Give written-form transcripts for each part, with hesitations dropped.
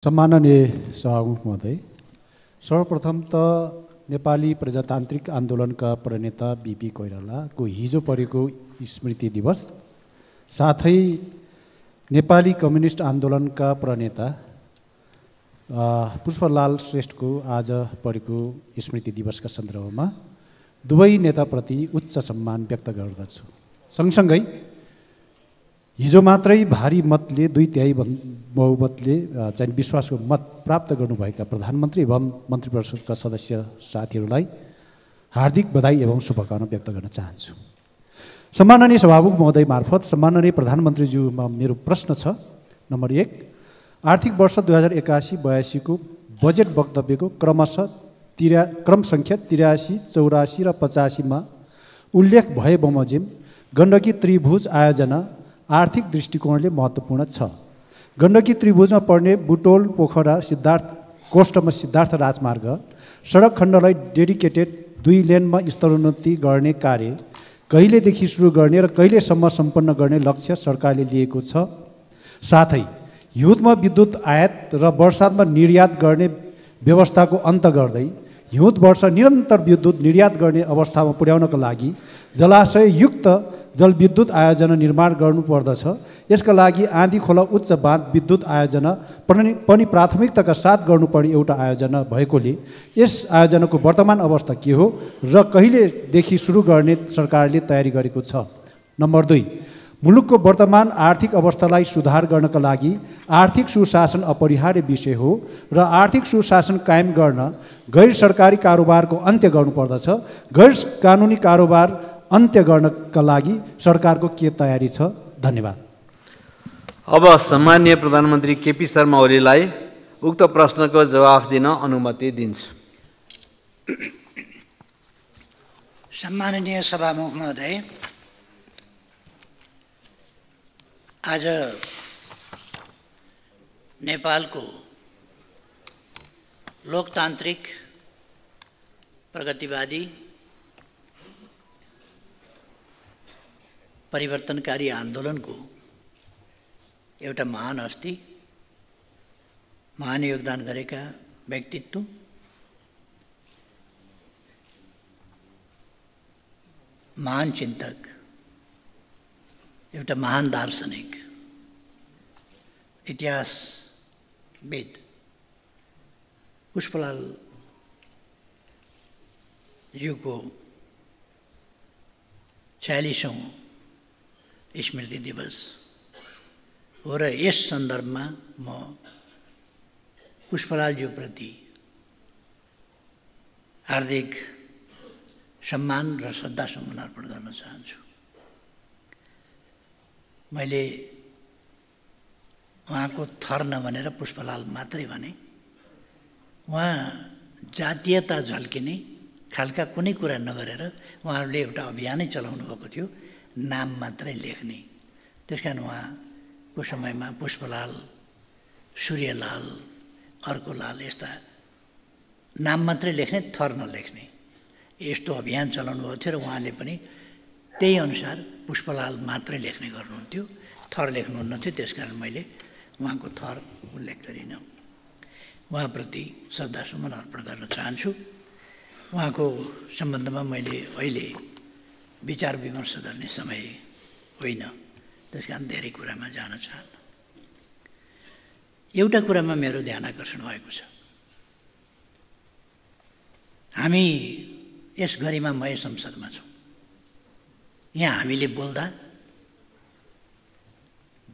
सम्माननीय सभामुख महोदय, सर्वप्रथम त नेपाली प्रजातान्त्रिक आन्दोलनका प्रणेता बीपी कोइरालाको हिजो परेको स्मृति दिवस, साथै नेपाली कम्युनिस्ट आन्दोलनका प्रणेता पुष्पलाल श्रेष्ठको आज परेको स्मृति दिवसका सन्दर्भमा दुवै नेताप्रति उच्च सम्मान व्यक्त गर्दछु। सँगसँगै हिजो मात्रै भारी मतले 2/3 बहुमतले चाहिँ विश्वासको मत प्राप्त गर्नुभएका प्रधानमन्त्री एवं मन्त्रीपरिषदका सदस्य साथीहरूलाई हार्दिक बधाई एवं शुभकामना व्यक्त गर्न चाहन्छु। सम्माननीय सभामुख महोदय मार्फत सम्माननीय प्रधानमन्त्रीज्यूमा मेरो प्रश्न छ। नम्बर 1, आर्थिक वर्ष 2081-82 को बजेट वक्तव्यको क्रम सङ्ख्या 83, 84 र 85 मा उल्लेख भए बमोजिम गण्डकी त्रिभुज आयोजना आर्थिक दृष्टिकोणले महत्त्वपूर्ण छ। गण्डकी त्रिभुजमा पर्ने बुटोल पोखरा कोष्ठमा सिद्धार्थ राजमार्ग सडक खण्डलाई डेडिकेटेड 2 लेनमा स्तरोन्नति गर्ने कार्य कहिलेदेखि सुरु गर्ने र कहिलेसम्म सम्पन्न गर्ने लक्ष्य सरकारले लिएको छ। साथै हिउँदमा विद्युत आयात र वर्षातमा निर्यात गर्ने व्यवस्थाको अन्त गर्दै हिउँद वर्ष निरन्तर विद्युत निर्यात गर्ने अवस्थामा पुर्याउनका लागि जलाशययुक्त जलविद्युत आयोजना निर्माण गर्नुपर्दछ। यसका लागि आँधी खोला उच्च बाँध विद्युत आयोजना पनि प्राथमिकताका साथ गर्नुपर्ने एउटा आयोजना भएकोले यस आयोजनाको वर्तमान अवस्था के हो र कहिलेदेखि सुरु गर्ने सरकारले तयारी गरेको छ। नम्बर 2, मुलुकको वर्तमान आर्थिक अवस्थालाई सुधार गर्नका लागि आर्थिक सुशासन अपरिहार्य विषय हो र आर्थिक सुशासन कायम गर्न गैर सरकारी कारोबारको अन्त्य गर्नुपर्दछ। गैर कानुनी कारोबार अन्त्य गर्नका लागि सरकारको के तयारी छ? धन्यवाद। अब सम्माननीय प्रधानमन्त्री केपी शर्मा ओलीलाई उक्त प्रश्नको जवाफ दिन अनुमति दिन्छु। सम्माननीय सभामुख महोदय, आज नेपालको लोकतान्त्रिक प्रगतिवादी परिवर्तनकारी आन्दोलनको एउटा महान हस्ती, महान योगदान गरेका व्यक्तित्व, महान चिन्तक, एउटा महान दार्शनिक, इतिहासविद पुष्पलाल ज्यूको 46औं स्मृति दिवस हो र यस सन्दर्भमा म पुष्पलालज्यूप्रति हार्दिक सम्मान र श्रद्धासुमन अर्पण गर्न चाहन्छु। मैले उहाँको थर नभनेर पुष्पलाल मात्रै भने। उहाँ जातीयता झल्किने खालका कुनै कुरा नगरेर उहाँहरूले एउटा अभियानै चलाउनु भएको थियो, नाम मात्रै लेख्ने। त्यसकारण उहाँको समयमा पुष्पलाल, सूर्यलाल, अर्कोलाल यस्ता नाम मात्रै लेख्ने, थर नलेख्ने यस्तो अभियान चलाउनु भएको थियो र उहाँले पनि त्यही अनुसार पुष्पलाल मात्रै लेख्ने गर्नुहुन्थ्यो, थर लेख्नुहुन्न थियो। त्यसकारण मैले उहाँको थर उल्लेख गरिनँ। उहाँप्रति श्रद्धासुमन अर्पण गर्न चाहन्छु। उहाँको सम्बन्धमा मैले अहिले विचार विमर्श गर्ने समय होइन, त्यसकारण धेरै कुरामा जान चाहन्न। एउटा कुरामा मेरो ध्यान आकर्षण भएको छ। हामी यस गरिमामय संसदमा छौँ। यहाँ हामीले बोल्दा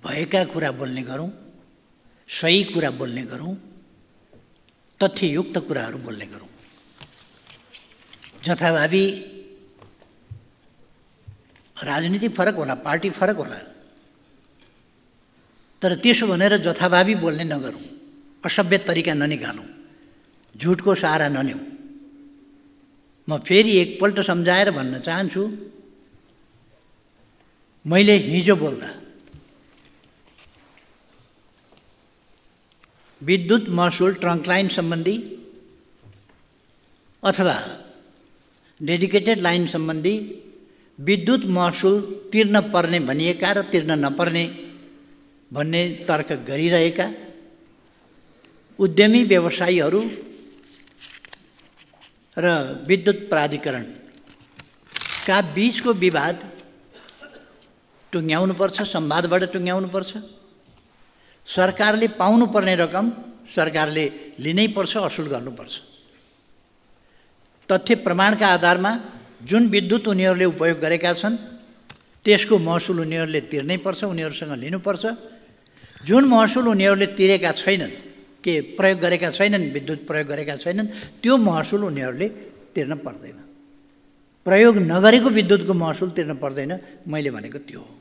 भएका कुरा बोल्ने गरौँ, सही कुरा बोल्ने गरौँ, तथ्ययुक्त कुराहरू बोल्ने गरौँ। जथाभावी राजनीति फरक होला, पार्टी फरक होला, तर त्यसो भनेर जथाभावी बोल्ने नगरौँ, असभ्य तरिका ननिकालौँ, झुटको सहारा नलिउँ। म फेरि एकपल्ट सम्झाएर भन्न चाहन्छु, मैले हिजो बोल्दा विद्युत महसुल ट्रङ्क लाइन सम्बन्धी अथवा डेडिकेटेड लाइन सम्बन्धी विद्युत महसुल तिर्न पर्ने भनिएका र तिर्न नपर्ने भन्ने तर्क गरिरहेका उद्यमी व्यवसायीहरू र विद्युत प्राधिकरणका बीचको विवाद टुङ्ग्याउनुपर्छ, संवादबाट टुङ्ग्याउनुपर्छ। सरकारले पाउनुपर्ने रकम सरकारले लिनै पर्छ, असुल गर्नुपर्छ। तथ्य प्रमाणका आधारमा जुन विद्युत उनीहरूले उपयोग गरेका छन् त्यसको महसुल उनीहरूले तिर्नै पर्छ, उनीहरूसँग लिनुपर्छ। जुन महसुल उनीहरूले तिरेका छैनन्, के प्रयोग गरेका छैनन्, विद्युत प्रयोग गरेका छैनन्, त्यो महसुल उनीहरूले तिर्न पर्दैन। प्रयोग नगरेको विद्युतको महसुल तिर्न पर्दैन, मैले भनेको त्यो हो।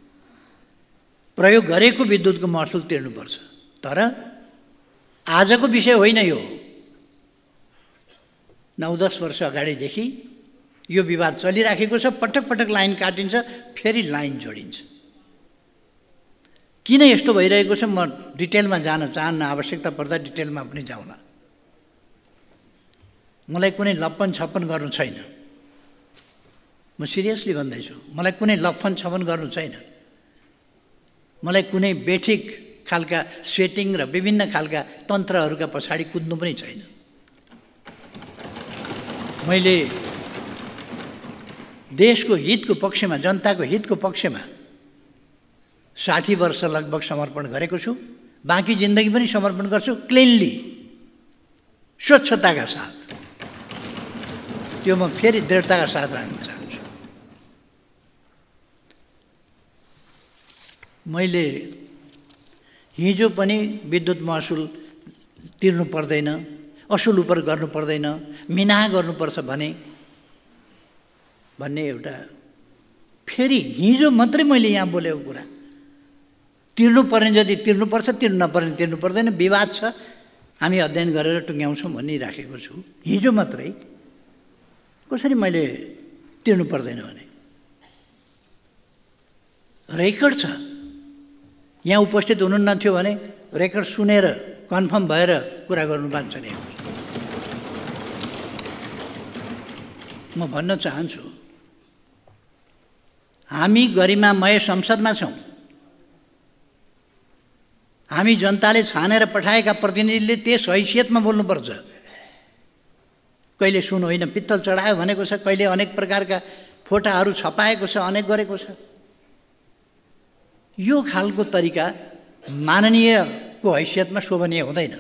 प्रयोग गरेको विद्युतको महसुल तिर्नुपर्छ। तर आजको विषय होइन यो। 9-10 वर्ष अगाडिदेखि यो विवाद चलिराखेको छ। पटक पटक लाइन काटिन्छ, फेरि लाइन जोडिन्छ। किन यस्तो भइरहेको छ म डिटेलमा जान चाहन्न, आवश्यकता पर्दा डिटेलमा पनि जाउँला। मलाई कुनै लप्पन छप्पन गर्नु छैन, म सिरियसली भन्दैछु। मलाई कुनै लप्पन छप्पन गर्नु छैन। मलाई कुनै बेठिक खालका सेटिङ र विभिन्न खालका तन्त्रहरूका पछाडि कुद्नु पनि छैन। मैले देशको हितको पक्षमा, जनताको हितको पक्षमा 60 वर्ष लगभग समर्पण गरेको छु। बाँकी जिन्दगी पनि समर्पण गर्छु, क्लिनली, स्वच्छताका साथ। त्यो म फेरि दृढताका साथ राख्न चाहन्छु। मैले हिजो पनि विद्युत महसुल तिर्नु पर्दैन, असुल उपर गर्नु पर्दैन, मिना गर्नुपर्छ भन्ने एउटा फेरि हिजो मात्रै मैले यहाँ बोलेको कुरा। तिर्नुपर्ने जति तिर्नुपर्छ, तिर्नु नपर्ने तिर्नु पर्दैन, विवाद छ, हामी अध्ययन गरेर टुङ्ग्याउँछौँ भनिराखेको छु। हिजो मात्रै कसरी मैले तिर्नु पर्दैन भने रेकर्ड छ। यहाँ उपस्थित हुनुहुन्न थियो भने रेकर्ड सुनेर कन्फर्म भएर कुरा गर्नु बाँच्छ नि। म भन्न चाहन्छु, हामी गरिमामय संसदमा छौँ। हामी जनताले छानेर पठाएका प्रतिनिधिले त्यस हैसियतमा बोल्नुपर्छ। कहिले सुन होइन पित्तल चढायो भनेको छ, कहिले अनेक प्रकारका फोटाहरू छपाएको छ, अनेक गरेको छ। यो खालको तरिका माननीयको हैसियतमा शोभनीय हुँदैन।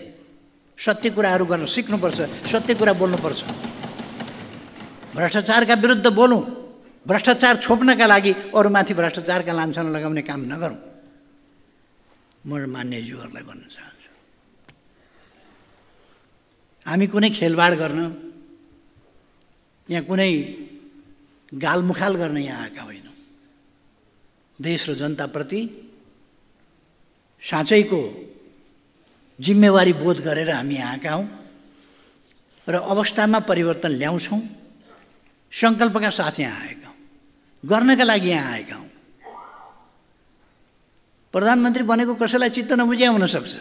सत्य कुराहरू गर्न सिक्नुपर्छ, सत्य कुरा बोल्नुपर्छ। भ्रष्टाचारका विरुद्ध बोलौँ, भ्रष्टाचार छोप्नका लागि अरूमाथि भ्रष्टाचारका लान्छना लगाउने काम नगरौँ। म मान्यज्यूहरूलाई भन्न चाहन्छु, हामी कुनै खेलवाड गर्न, यहाँ कुनै गालमुखाल गर्न यहाँ आएका होइनौँ। देश र जनताप्रति साँच्चैको जिम्मेवारी बोध गरेर हामी यहाँ आएका हौँ र अवस्थामा परिवर्तन ल्याउँछौँ। सङ्कल्पका साथ यहाँ आएका हौँ, गर्नका लागि यहाँ आएका हौँ। प्रधानमन्त्री बनेको कसैलाई चित्त नबुझ्या हुनसक्छ,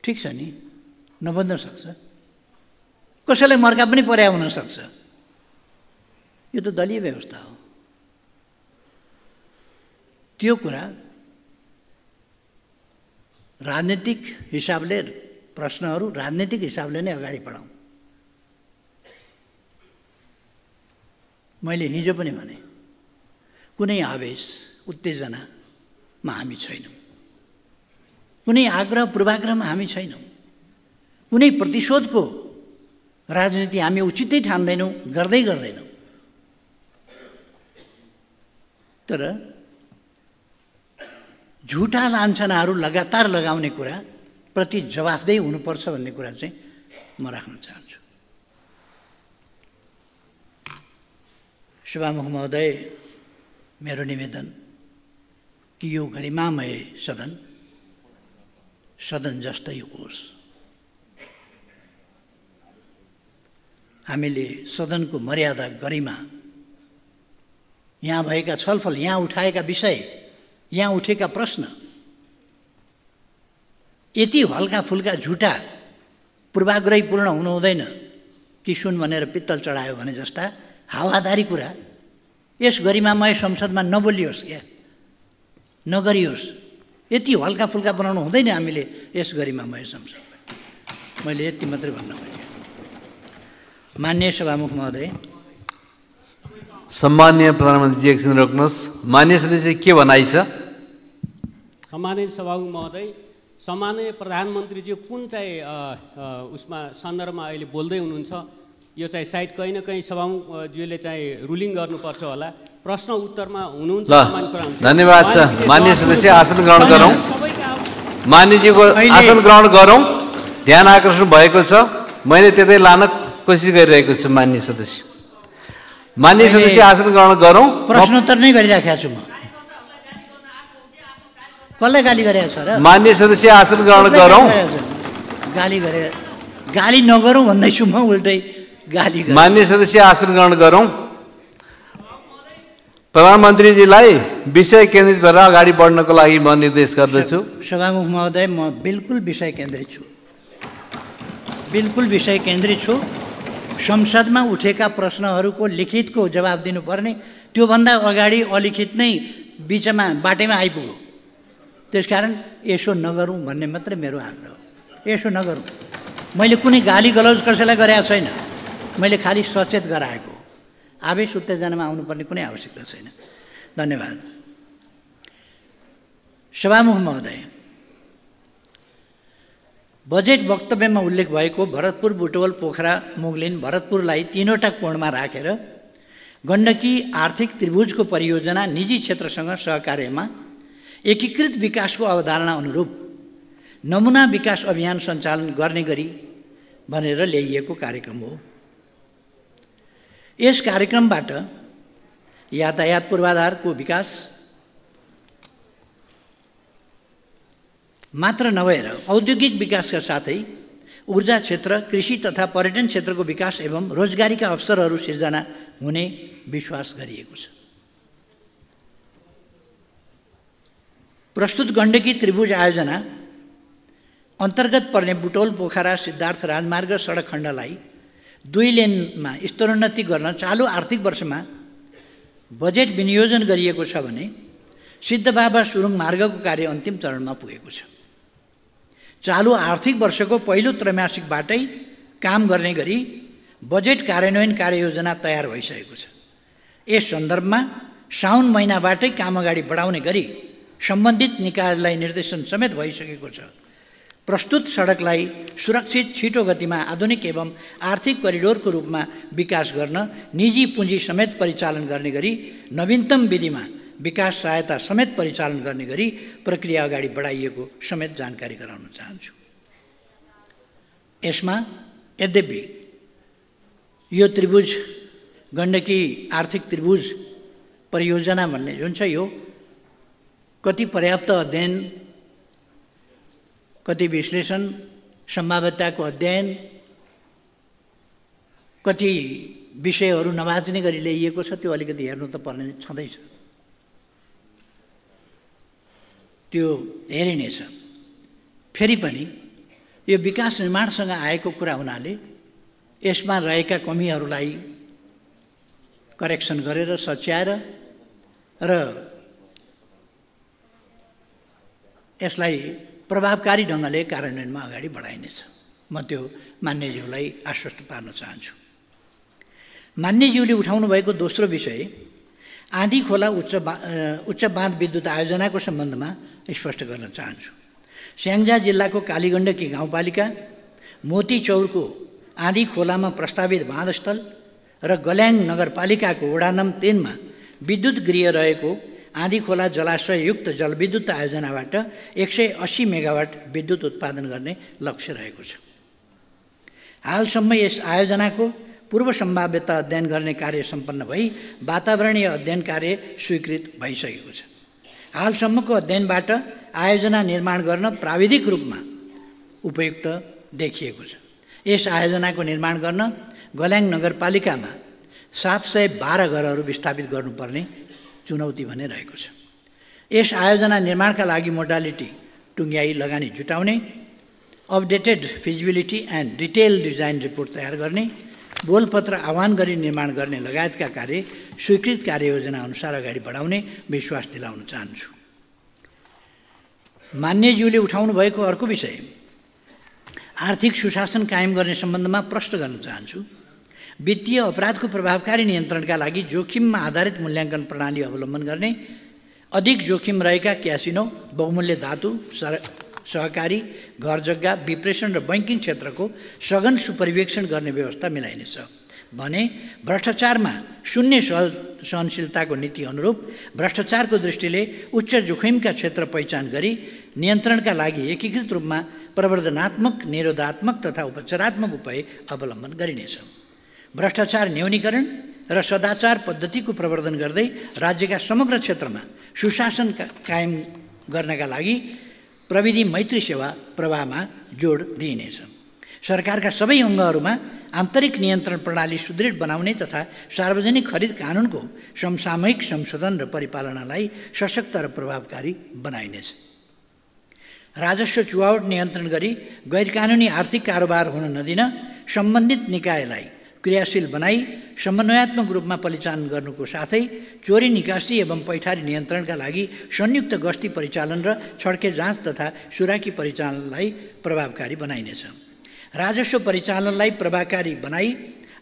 ठिक छ नि, नबन्न सक्छ। कसैलाई मर्का पनि पर्या हुनसक्छ। यो त दलीय व्यवस्था हो। त्यो कुरा राजनीतिक हिसाबले, प्रश्नहरू राजनीतिक हिसाबले नै अगाडि बढाउँ। मैले हिजो पनि भने, कुनै आवेश उत्तेजनामा हामी छैनौँ, कुनै आग्रह पूर्वाग्रहमा हामी छैनौँ, कुनै प्रतिशोधको राजनीति हामी उचितै ठान्दैनौँ, गर्दैनौँ। तर झुटा लान्छनाहरू लगातार लगाउने कुरा प्रति जवाफदेही हुनुपर्छ भन्ने कुरा चाहिँ म राख्न चाहन्छु। सभामुख महोदय, मेरो निवेदन कि यो गरिमामय सदन जस्तै होस्। हामीले सदनको मर्यादा, गरिमा, यहाँ भएका छलफल, यहाँ उठाएका विषय, यहाँ उठेका प्रश्न यति हल्का फुल्का झुटा पूर्वाग्रहीपूर्ण हुनु हुँदैन कि सुन भनेर पित्तल चढायो भने जस्ता हावादारी कुरा यस गरिमामय संसदमा नबोलियोस्, या नगरियोस्। यति हल्का फुल्का बनाउनु हुँदैन हामीले यस गरिमा मय संसदलाई। मैले यति मात्रै भन्न खोजेँ। माननीय सभामुख महोदय, सम्माननीय प्रधानमन्त्रीजी एकछिन रोक्नुहोस्। माननीय सदस्य के भनाइ छ? सम्माननीय सभामुख महोदय, सम्माननीय प्रधानमन्त्रीजी कुन चाहिँ उसमा सन्दर्भमा अहिले बोल्दै हुनुहुन्छ यो चाहिँ सायद कहीँ न कहीँ सभामुखज्यूले चाहिँ रुलिङ गर्नुपर्छ होला। प्रश्न उत्तरमा हुनुहुन्छ। धन्यवाद छ। माननीय सदस्य आसन ग्रहण गरौँ। माननीयजीको आसन ग्रहण गरौँ। ध्यान आकर्षण भएको छ। मैले त्यतै लान कोसिस गरिरहेको छु। माननीय सदस्य आसन ग्रहण गरौँ। प्रश्नोत्तर नै गरिराखेको छु म। कसले गाली गरेको छ र? माननीय सदस्य आसन ग्रहण गरौँ। गाली गरे, गाली नगरौँ भन्दैछु म, उल्टै गाली। माननीय सदस्य आसन ग्रहण गरौँ। प्रधानमन्त्रीजीलाई विषय केन्द्रित भएर अगाडि बढ्नको लागि म निर्देश गर्दछु। सभामुख महोदय, म बिल्कुल विषय केन्द्रित छु। बिल्कुल विषय केन्द्रित छु। संसदमा उठेका प्रश्नहरूको लिखितको जवाब दिनुपर्ने, त्योभन्दा अगाडि अलिखित नै बिचमा बाटैमा आइपुग्यो। त्यसकारण यसो नगरौँ भन्ने मात्रै मेरो आग्रह हो। यसो नगरौँ। मैले कुनै गाली गलौज कसैलाई गरेको छैन। मैले खालि सचेत गराएको। आवेश उत्तेजनामा आउनुपर्ने कुनै आवश्यकता छैन। धन्यवाद। सभामुख महोदय, बजेट वक्तव्यमा उल्लेख भएको भरतपुर, बुटवल, पोखरा, मुगलिन, भरतपुरलाई तीनवटा कोणमा राखेर गण्डकी आर्थिक त्रिभुजको परियोजना निजी क्षेत्रसँग सहकार्यमा एकीकृत विकासको अवधारणा अनुरूप नमुना विकास अभियान सञ्चालन गर्ने गरी भनेर ल्याइएको कार्यक्रम हो। यस कार्यक्रमबाट यातायात पूर्वाधारको विकास मात्र नभएर औद्योगिक विकासका साथै ऊर्जा क्षेत्र, कृषि तथा पर्यटन क्षेत्रको विकास एवं रोजगारीका अवसरहरू सिर्जना हुने विश्वास गरिएको छ। प्रस्तुत गण्डकी त्रिभुज आयोजना अन्तर्गत पर्ने बुटौल, पोखरा, सिद्धार्थ राजमार्ग सडक खण्डलाई 2 लेनमा स्तरोन्नति गर्न चालु आर्थिक वर्षमा बजेट विनियोजन गरिएको छ भने सिद्धबाबा सुरुङ मार्गको कार्य अन्तिम चरणमा पुगेको छ। चालु आर्थिक वर्षको पहिलो त्रैमासिकबाटै काम गर्ने गरी बजेट कार्यान्वयन कार्ययोजना तयार भइसकेको छ। यस सन्दर्भमा साउन महिनाबाटै काम अगाडि बढाउने गरी सम्बन्धित निकायलाई निर्देशन समेत भइसकेको छ। प्रस्तुत सडकलाई सुरक्षित, छिटो गतिमा आधुनिक एवं आर्थिक करिडोरको रूपमा विकास गर्न निजी पुँजी समेत परिचालन गर्ने गरी नवीनतम विधिमा विकास सहायता समेत परिचालन गर्ने गरी प्रक्रिया अगाडि बढाइएको समेत जानकारी गराउन चाहन्छु। यसमा यद्यपि यो त्रिभुज गण्डकी आर्थिक त्रिभुज परियोजना भन्ने जुन छ, यो कति पर्याप्त अध्ययन, कति विश्लेषण, सम्भाव्यताको अध्ययन, कति विषयहरू नबाच्ने गरी ल्याइएको छ, त्यो अलिकति हेर्नु त पर्ने छँदैछ। त्यो हेरिनेछ। फेरि पनि यो विकास निर्माणसँग आएको कुरा हुनाले यसमा रहेका कमीहरूलाई करेक्सन गरेर सच्याएर र यसलाई प्रभावकारी ढङ्गले कार्यान्वयनमा अगाडि बढाइनेछ। म त्यो मान्यज्यूलाई आश्वस्त पार्न चाहन्छु। मान्यज्यूले उठाउनु भएको दोस्रो विषय आँधी खोला उच्च बाँध विद्युत आयोजनाको सम्बन्धमा स्पष्ट गर्न चाहन्छु। स्याङ्जा जिल्लाको कालीगण्डकी गाउँपालिका मोतीचौरको आँधी खोलामा प्रस्तावित बाँधस्थल र गल्याङ नगरपालिकाको वडा नम्बर 3 मा विद्युत गृह रहेको आँधी खोला जलाशययुक्त जलविद्युत आयोजनाबाट 180 मेगावाट विद्युत उत्पादन गर्ने लक्ष्य रहेको छ। हालसम्म यस आयोजनाको पूर्व सम्भाव्यता अध्ययन गर्ने कार्य सम्पन्न भई वातावरणीय अध्ययन कार्य स्वीकृत भइसकेको छ। हालसम्मको अध्ययनबाट आयोजना निर्माण गर्न प्राविधिक रूपमा उपयुक्त देखिएको छ। यस आयोजनाको निर्माण गर्न गल्याङ नगरपालिकामा 712 घरहरू विस्थापित गर्नुपर्ने चुनौती भने रहेको छ। यस आयोजना निर्माणका लागि मोडालिटी टुङ्ग्याई लगानी जुटाउने, updated feasibility and detail design report तयार गर्ने, बोलपत्र आह्वान गरी निर्माण गर्ने लगायतका कार्य स्वीकृत कार्ययोजना अनुसार अगाडि बढाउने विश्वास दिलाउन चाहन्छु। मान्यज्यूले उठाउनु भएको अर्को विषय आर्थिक सुशासन कायम गर्ने सम्बन्धमा प्रश्न गर्न चाहन्छु। वित्तीय अपराधको प्रभावकारी नियन्त्रणका लागि जोखिममा आधारित मूल्याङ्कन प्रणाली अवलम्बन गर्ने, अधिक जोखिम रहेका क्यासिनो, बहुमूल्य धातु, सहकारी, घर जग्गा, विप्रेषण र बैंकिङ क्षेत्रको सघन सुपरिवेक्षण गर्ने व्यवस्था मिलाइनेछ भने भ्रष्टाचारमा शून्य सहनशीलताको नीति अनुरूप भ्रष्टाचारको दृष्टिले उच्च जोखिमका क्षेत्र पहिचान गरी नियन्त्रणका लागि एकीकृत रूपमा प्रवर्धनात्मक, निरोधात्मक तथा उपचारात्मक उपाय अवलम्बन गरिनेछ। भ्रष्टाचार न्यूनीकरण र सदाचार पद्धतिको प्रवर्धन गर्दै राज्यका समग्र क्षेत्रमा सुशासन कायम गर्नका लागि प्रविधि मैत्री सेवा प्रवाहमा जोड दिइनेछ। सरकारका सबै अङ्गहरूमा आन्तरिक नियन्त्रण प्रणाली सुदृढ बनाउने तथा सार्वजनिक खरिद कानुनको समसामयिक संशोधन र परिपालनालाई सशक्त र प्रभावकारी बनाइनेछ। राजस्व चुहावट नियन्त्रण गरी गैरकानुनी आर्थिक कारोबार हुन नदिन सम्बन्धित निकायलाई क्रियाशील बनाई समन्वयात्मक रूपमा परिचालन गर्नुको साथै चोरी निकासी एवं पैठारी नियन्त्रणका लागि संयुक्त गस्ती परिचालन र छड्के जाँच तथा सुराकी परिचालनलाई प्रभावकारी बनाइनेछ। राजस्व परिचालनलाई प्रभावकारी बनाई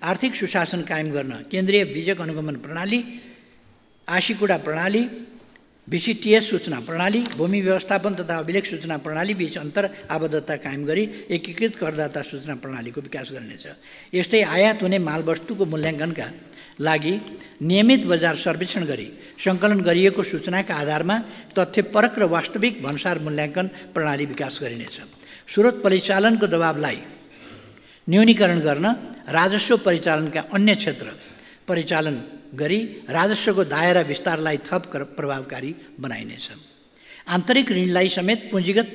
आर्थिक सुशासन कायम गर्न केन्द्रीय बीजक अनुगमन प्रणाली, आशीकुडा प्रणाली, VCTS सूचना प्रणाली, भूमि व्यवस्थापन तथा अभिलेख सूचना प्रणाली बीच अन्तर आबद्धता कायम गरी एकीकृत करदाता सूचना प्रणालीको विकास गरिनेछ। यस्तै आयात हुने मालवस्तुको मूल्याङ्कनका लागि नियमित बजार सर्वेक्षण गरी सङ्कलन गरिएको सूचनाका आधारमा तथ्यपरक र वास्तविक भन्सार मूल्याङ्कन प्रणाली विकास गरिनेछ। स्रोत परिचालनको दबावलाई न्यूनीकरण गर्न राजस्व परिचालनका अन्य क्षेत्र परिचालन गरी राजस्वको दायरा विस्तारलाई थप प्रभावकारी बनाइनेछ। आन्तरिक ऋणलाई समेत पुँजीगत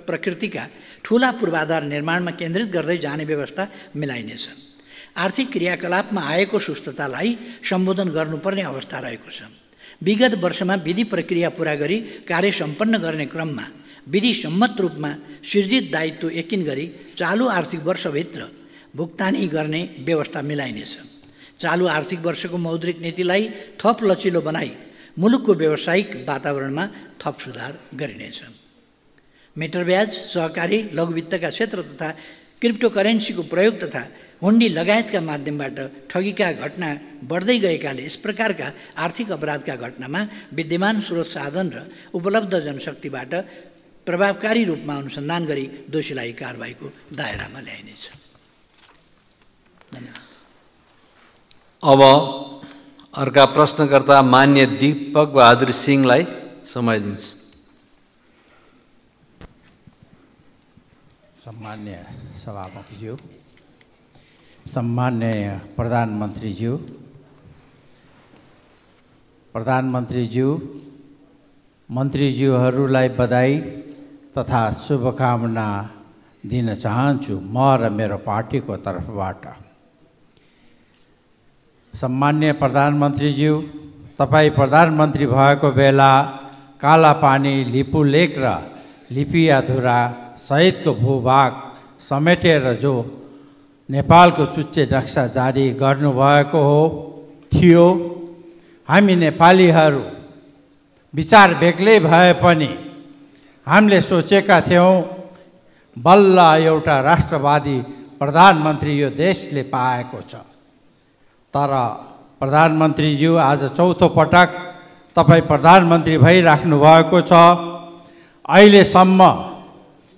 प्रकृतिका ठूला पूर्वाधार निर्माणमा केन्द्रित गर्दै जाने व्यवस्था मिलाइनेछ। आर्थिक क्रियाकलापमा आएको सुस्ततालाई सम्बोधन गर्नुपर्ने अवस्था रहेको छ। विगत वर्षमा विधि प्रक्रिया पूरा गरी कार्य सम्पन्न गर्ने क्रममा विधि सम्मत रूपमा सृजित दायित्व यकिन गरी चालु आर्थिक वर्षभित्र भुक्तानी गर्ने व्यवस्था मिलाइनेछ। चालु आर्थिक वर्षको मौद्रिक नीतिलाई थप लचिलो बनाई मुलुकको व्यावसायिक वातावरणमा थप सुधार गरिनेछ। मिटर ब्याज, सहकारी, लघुवित्तका क्षेत्र तथा क्रिप्टोकरेन्सीको प्रयोग तथा हुन्डी लगायतका माध्यमबाट ठगीका घटना बढ्दै गएकाले यस प्रकारका आर्थिक अपराधका घटनामा विद्यमान स्रोत साधन र उपलब्ध जनशक्तिबाट प्रभावकारी रूपमा अनुसन्धान गरी दोषीलाई कारबाहीको दायरामा ल्याइनेछ। धन्यवाद। अब अर्का प्रश्नकर्ता मान्य दीपक बहादुर सिंहलाई समय दिन्छु। सम्मान्य सभामुखज्यू, सम्मान्य प्रधानमन्त्रीज्यू, मन्त्रीज्यूहरूलाई बधाई तथा शुभकामना दिन चाहन्छु म र मेरो पार्टीको तर्फबाट। सम्मान्य प्रधानमन्त्रीज्यू, तपाईँ प्रधानमन्त्री भएको बेला कालापानी, लिपुलेक र लिपियाधुरा सहितको भूभाग समेटेर जो नेपालको चुच्चे नक्सा जारी गर्नुभएको थियो, हामी नेपालीहरू विचार बेग्लै भए पनि हामीले सोचेका थियौँ बल्ल एउटा राष्ट्रवादी प्रधानमन्त्री यो देशले पाएको छ। तर प्रधानमन्त्रीज्यू, आज चौथो पटक तपाईँ प्रधानमन्त्री भइराख्नु भएको छ। अहिलेसम्म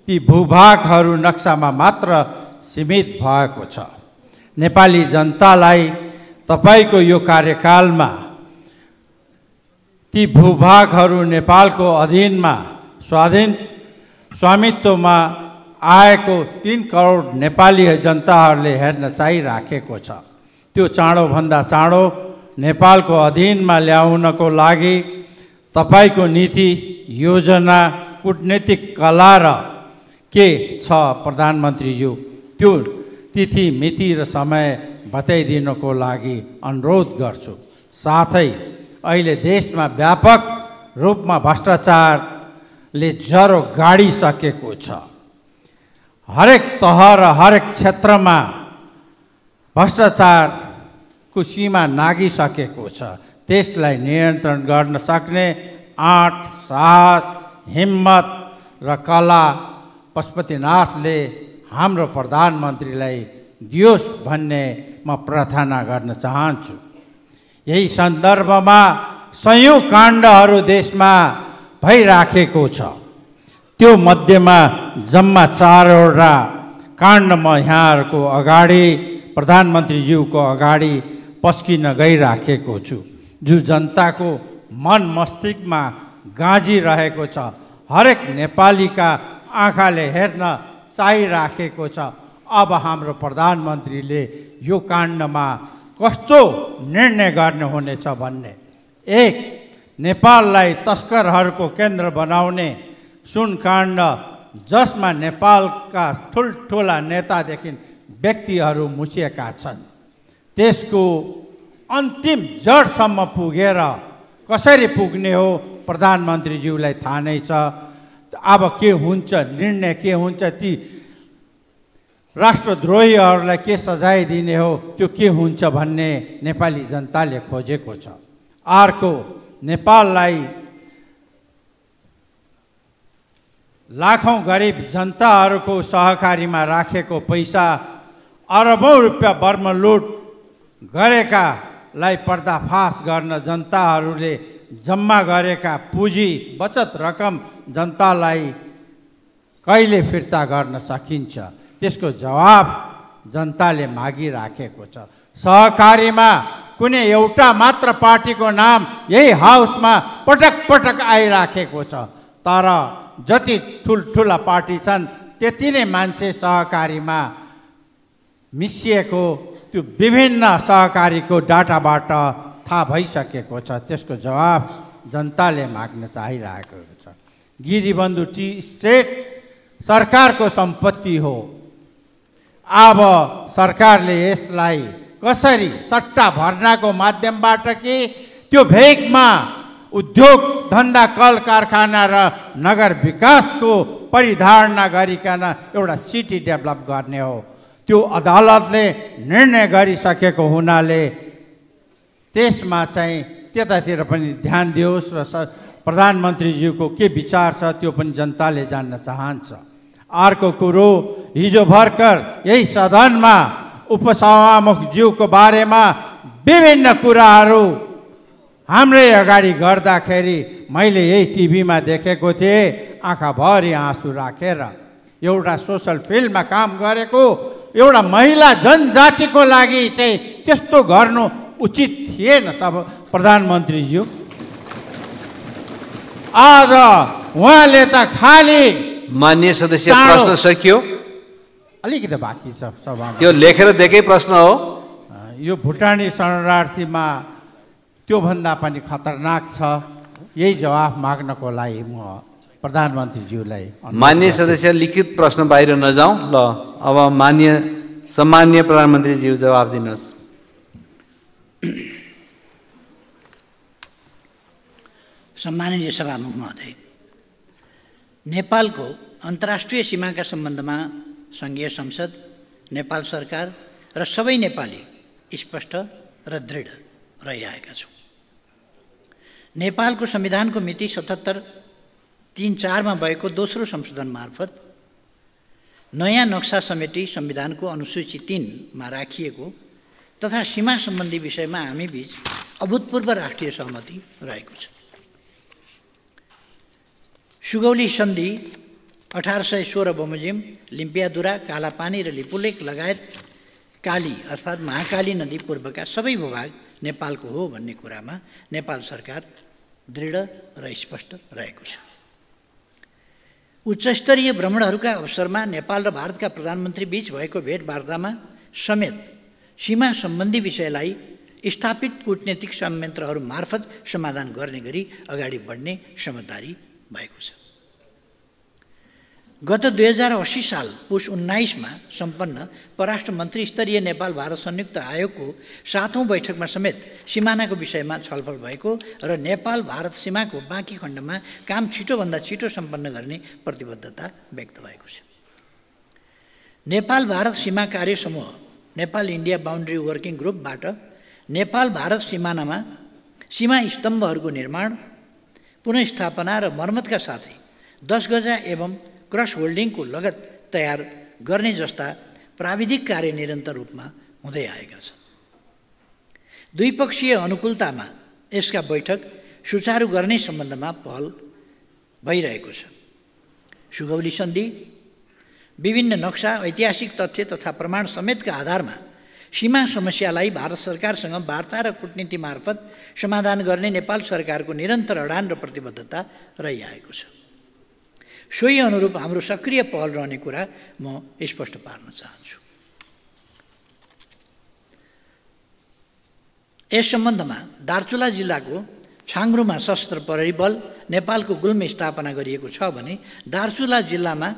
ती भूभागहरू नक्सामा मात्र सीमित भएको छ। नेपाली जनतालाई तपाईँको यो कार्यकालमा ती भूभागहरू नेपालको अधीनमा स्वामित्वमा आएको 3 करोड नेपाली जनताहरूले हेर्न चाहिराखेको छ। त्यो चाँडोभन्दा चाँडो नेपालको अधीनमा ल्याउनको लागि तपाईँको नीति, योजना, कूटनीतिक कला र के छ प्रधानमन्त्रीज्यू, त्यो तिथि, मिति र समय बताइदिनको लागि अनुरोध गर्छु। साथै अहिले देशमा व्यापक रूपमा भ्रष्टाचारले ज्वरो गाडिसकेको छ। हरेक तह र हरेक क्षेत्रमा भ्रष्टाचारको सीमा नागिसकेको छ। त्यसलाई नियन्त्रण गर्न सक्ने आँट, साहस, हिम्मत र कला पशुपतिनाथले हाम्रो प्रधानमन्त्रीलाई दियोस् भन्ने म प्रार्थना गर्न चाहन्छु। यही सन्दर्भमा सयौं काण्डहरू देशमा भइराखेको छ। त्यो मध्येमा जम्मा 4वटा काण्ड म यहाँहरूको अगाडि प्रधानमन्त्रीज्यूको अगाडि पस्किन गइराखेको छु, जो जनताको मन मस्तिष्कमा गाँजिरहेको छ, हरेक नेपालीका आँखाले हेर्न चाहिराखेको छ। अब हाम्रो प्रधानमन्त्रीले यो काण्डमा कस्तो निर्णय गर्नुहुनेछ भन्ने। 1. नेपाललाई तस्करहरूको केन्द्र बनाउने सुनकाण्ड, जसमा नेपालका ठुल्ठुला नेतादेखि व्यक्तिहरू मुछिएका छन्, त्यसको अन्तिम जडसम्म पुगेर कसरी पुग्ने हो प्रधानमन्त्रीज्यूलाई थाहा नै छ। अब के हुन्छ, निर्णय के हुन्छ, ती राष्ट्रद्रोहीहरूलाई के सजाय दिने हो, त्यो के हुन्छ भन्ने नेपाली जनताले खोजेको छ। अर्को, नेपाललाई लाखौं गरिब जनताहरूको सहकारीमा राखेको पैसा, अरबौं रुपियाँ बर्मलुट गरेकालाई पर्दाफास गर्न जनताहरूले जम्मा गरेका पुँजी बचत रकम जनतालाई कहिले फिर्ता गर्न सकिन्छ, त्यसको जवाफ जनताले मागिराखेको छ। सहकारीमा कुनै एउटा मात्र पार्टीको नाम यही हाउसमा पटक पटक आइराखेको छ, तर जति ठुल्ठुला पार्टी छन् त्यति नै मान्छे सहकारीमा मिसिएको त्यो विभिन्न सहकारीको डाटाबाट थाहा भइसकेको छ। त्यसको जवाफ जनताले माग्न चाहिरहेको छ। गिरीबन्धु टी स्टेट सरकारको सम्पत्ति हो। अब सरकारले यसलाई कसरी सट्टा भर्नाको माध्यमबाट कि त्यो भेगमा उद्योग धन्दा कल कारखाना र नगर विकासको परिधारणा गरिकन एउटा सिटी डेभलप गर्ने हो, त्यो अदालतले निर्णय गरिसकेको हुनाले त्यसमा चाहिँ त्यतातिर पनि ध्यान दियोस् र प्रधानमन्त्रीज्यूको के विचार छ त्यो पनि जनताले जान्न चाहन्छ। अर्को कुरो, हिजो भर्खर यही सदनमा उपसभामुखज्यूको बारेमा विभिन्न कुराहरू हाम्रै अगाडि गर्दाखेरि मैले यही टिभीमा देखेको थिएँ, आँखाभरि आँसु राखेर। एउटा सोसल फिल्डमा काम गरेको एउटा महिला जनजातिको लागि चाहिँ त्यस्तो गर्नु उचित थिएन सब प्रधानमन्त्रीज्यू। आज उहाँले त खाली माननीय सदस्य प्रश्न सकियो, अलिकति बाँकी छ सभामा। त्यो लेखेर दिएकै प्रश्न हो। यो भुटानी शरणार्थीमा त्योभन्दा पनि खतरनाक छ। यही जवाफ माग्नको लागि म प्रधानमन्त्रीज्यूलाई। माननीय सदस्य लिखित प्रश्न बाहिर नजाउँ। ल अब सम्माननीय प्रधानमन्त्रीज्यू जवाफ दिनुहोस्। सम्माननीय सभामुख महोदय, नेपालको अन्तर्राष्ट्रिय सीमाका सम्बन्धमा सङ्घीय संसद, नेपाल सरकार र सबै नेपाली स्पष्ट र दृढ रहिआएका छौँ। नेपालको संविधानको मिति 77-3-4 भएको दोस्रो संशोधन मार्फत नयाँ नक्सा समेटी संविधानको अनुसूची 3 मा राखिएको तथा सीमा सम्बन्धी विषयमा हामी बीच अभूतपूर्व राष्ट्रिय सहमति रहेको छ। सुगौली सन्धि 1816 बमोजिम, लिम्पियादुरा, कालापानी र लिपुलेक लगायत काली अर्थात् महाकाली नदी पूर्वका सबै भूभाग नेपालको हो भन्ने कुरामा नेपाल सरकार दृढ र स्पष्ट रहेको छ। उच्चस्तरीय भ्रमणहरूका अवसरमा नेपाल र भारतका प्रधानमन्त्री बीच भएको भेटवार्तामा समेत सीमा सम्बन्धी विषयलाई स्थापित कूटनीतिक संयन्त्रहरू मार्फत समाधान गर्ने गरी अगाडि बढ्ने समझदारी भएको छ। गत 2080 साल पुस 19 मा सम्पन्न परराष्ट्र मन्त्री स्तरीय नेपाल भारत संयुक्त आयोगको 7औं बैठकमा समेत सिमानाको विषयमा छलफल भएको र नेपाल भारत सीमाको बाँकी खण्डमा काम छिटोभन्दा छिटो सम्पन्न गर्ने प्रतिबद्धता व्यक्त भएको छ। नेपाल भारत सीमा कार्य समूह नेपाल इन्डिया बाउन्ड्री वर्किङ ग्रुपबाट नेपाल भारत सीमा स्तम्भहरूको निर्माण, पुनर्स्थापना र मर्मतका साथै 10 गजा एवं क्रस होल्डिङको लगत तयार गर्ने जस्ता प्राविधिक कार्य निरन्तर रूपमा हुँदै आएका छन्। द्विपक्षीय अनुकूलतामा यसका बैठक सुचारू गर्ने सम्बन्धमा पहल भइरहेको छ। सुगौली सन्धि, विभिन्न नक्सा, ऐतिहासिक तथ्य तथा प्रमाण समेतका आधारमा सीमा समस्यालाई भारत सरकारसँग वार्ता र कूटनीति मार्फत समाधान गर्ने नेपाल सरकारको निरन्तर अडान र प्रतिबद्धता रहिआएको छ। सोही अनुरूप हाम्रो सक्रिय पहल रहने कुरा म स्पष्ट पार्न चाहन्छु। यस सम्बन्धमा दार्चुला जिल्लाको छाङ्ग्रुमा सशस्त्र प्रहरी बल नेपालको गुल्मे स्थापना गरिएको छ भने दार्चुला जिल्लामा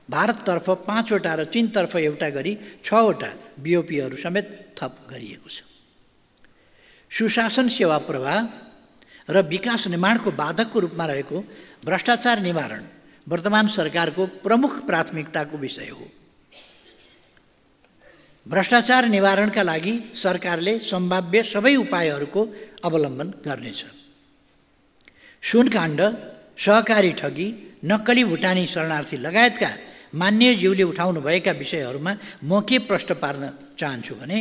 भारततर्फ 5 वटा र चीनतर्फ एउटा गरी 6 वटा बिओपीहरू समेत थप गरिएको छ। सुशासन, सेवा प्रवाह र विकास निर्माणको बाधकको रूपमा रहेको भ्रष्टाचार निवारण वर्तमान सरकारको प्रमुख प्राथमिकताको विषय हो। भ्रष्टाचार निवारणका लागि सरकारले सम्भाव्य सबै उपायहरूको अवलम्बन गर्नेछ। सुनकाण्ड, सहकारी ठगी, नक्कली भुटानी शरणार्थी लगायतका मान्यज्यूले उठाउनुभएका विषयहरूमा म के प्रश्न पार्न चाहन्छु भने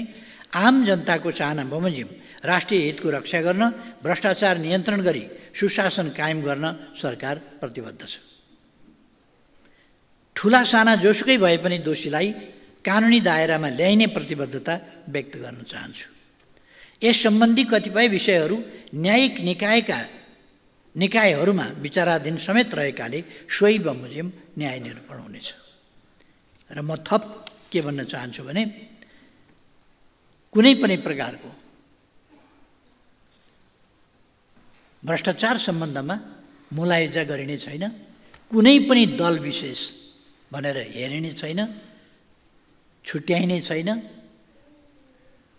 आम जनताको चाहना बमोजिम राष्ट्रिय हितको रक्षा गर्न, भ्रष्टाचार नियन्त्रण गरी सुशासन कायम गर्न सरकार प्रतिबद्ध छ। ठुला साना जोसुकै भए पनि दोषीलाई कानुनी दायरामा ल्याइने प्रतिबद्धता व्यक्त गर्न चाहन्छु। यस सम्बन्धी कतिपय विषयहरू न्यायिक निकायहरूमा विचाराधीन समेत रहेकाले सोही बमोजिम न्याय निरूपण हुनेछ। र म थप के भन्न चाहन्छु भने कुनै पनि प्रकारको भ्रष्टाचार सम्बन्धमा मुलायजा गरिने छैन, कुनै पनि दल विशेष भनेर हेरिने छैन, छुट्याइने छैन,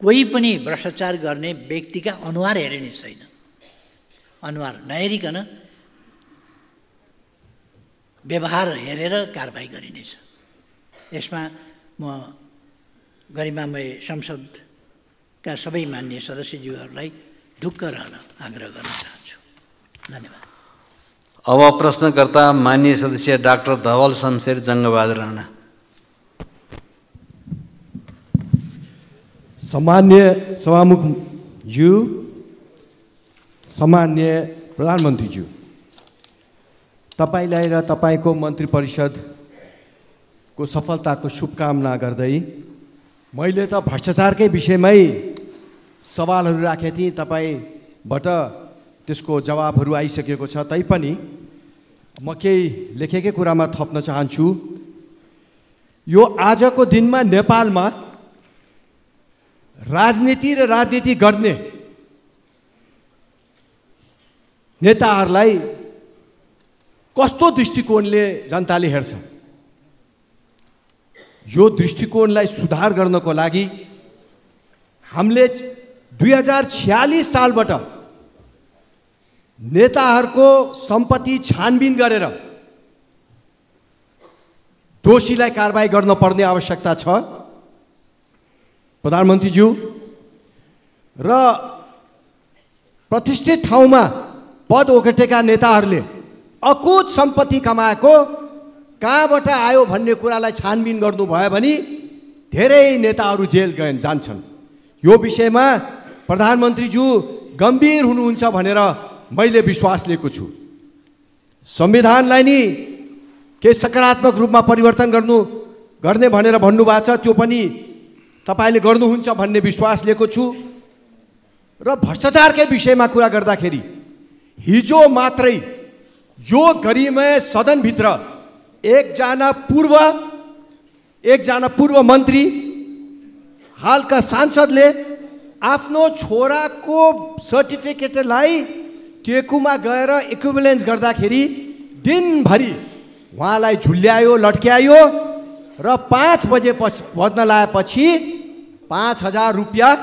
कोही पनि भ्रष्टाचार गर्ने व्यक्तिका अनुहार हेरिने छैन। अनुहार नहेरिकन व्यवहार हेरेर कारबाही गरिनेछ। यसमा म गरिमामय संसदका सबै मान्य सदस्यज्यूहरूलाई ढुक्क रहन आग्रह गर्न चाहन्छु। धन्यवाद। अब प्रश्नकर्ता माननीय सदस्य डाक्टर धवल शमशेर जङ्गबहादुर राणा। सम्मान्य सभामुखज्यू, सम्मान्य प्रधानमन्त्रीज्यू, तपाईँलाई र तपाईँको मन्त्री परिषदको सफलताको शुभकामना गर्दै मैले त भ्रष्टाचारकै विषयमै सवालहरू राखेको थिएँ, तपाईँबाट त्यसको जवाबहरू आइसकेको छ। तैपनि म केही लेखेकै कुरामा थप्न चाहन्छु। यो आजको दिनमा नेपालमा राजनीति र राजनीति गर्ने नेताहरूलाई कस्तो दृष्टिकोणले जनताले हेर्छ, यो दृष्टिकोणलाई सुधार गर्नको लागि हामीले 2046 सालबाट नेताहरूको सम्पत्ति छानबिन गरेर दोषीलाई कारबाही गर्न पर्ने आवश्यकता छ। प्रधानमन्त्रीज्यू, र प्रतिष्ठित ठाउँमा पद ओगटेका नेताहरूले अकुत सम्पत्ति कमाएको कहाँबाट आयो भन्ने कुरालाई छानबिन गर्नुभयो भने धेरै नेताहरू जेल जान्छन्। यो विषयमा प्रधानमन्त्रीज्यू गम्भीर हुनुहुन्छ भनेर मैले विश्वास लिएको छु। संविधानलाई नि के सकारात्मक रूपमा परिवर्तन गर्ने भनेर भन्नुभएको छ, त्यो पनि तपाईँले गर्नुहुन्छ भन्ने विश्वास लिएको छु। र भ्रष्टाचारकै विषयमा कुरा गर्दाखेरि हिजो मात्रै यो गरिमय सदनभित्र एकजना पूर्व मन्त्री हालका सांसदले आफ्नो छोराको सर्टिफिकेटलाई टेकुमा गएर इक्विभलेन्स गर्दाखेरि दिनभरि उहाँलाई झुल्यायो, लट्क्यायो र 5 बजे बज्न लागेपछि 5,000 रुपियाँ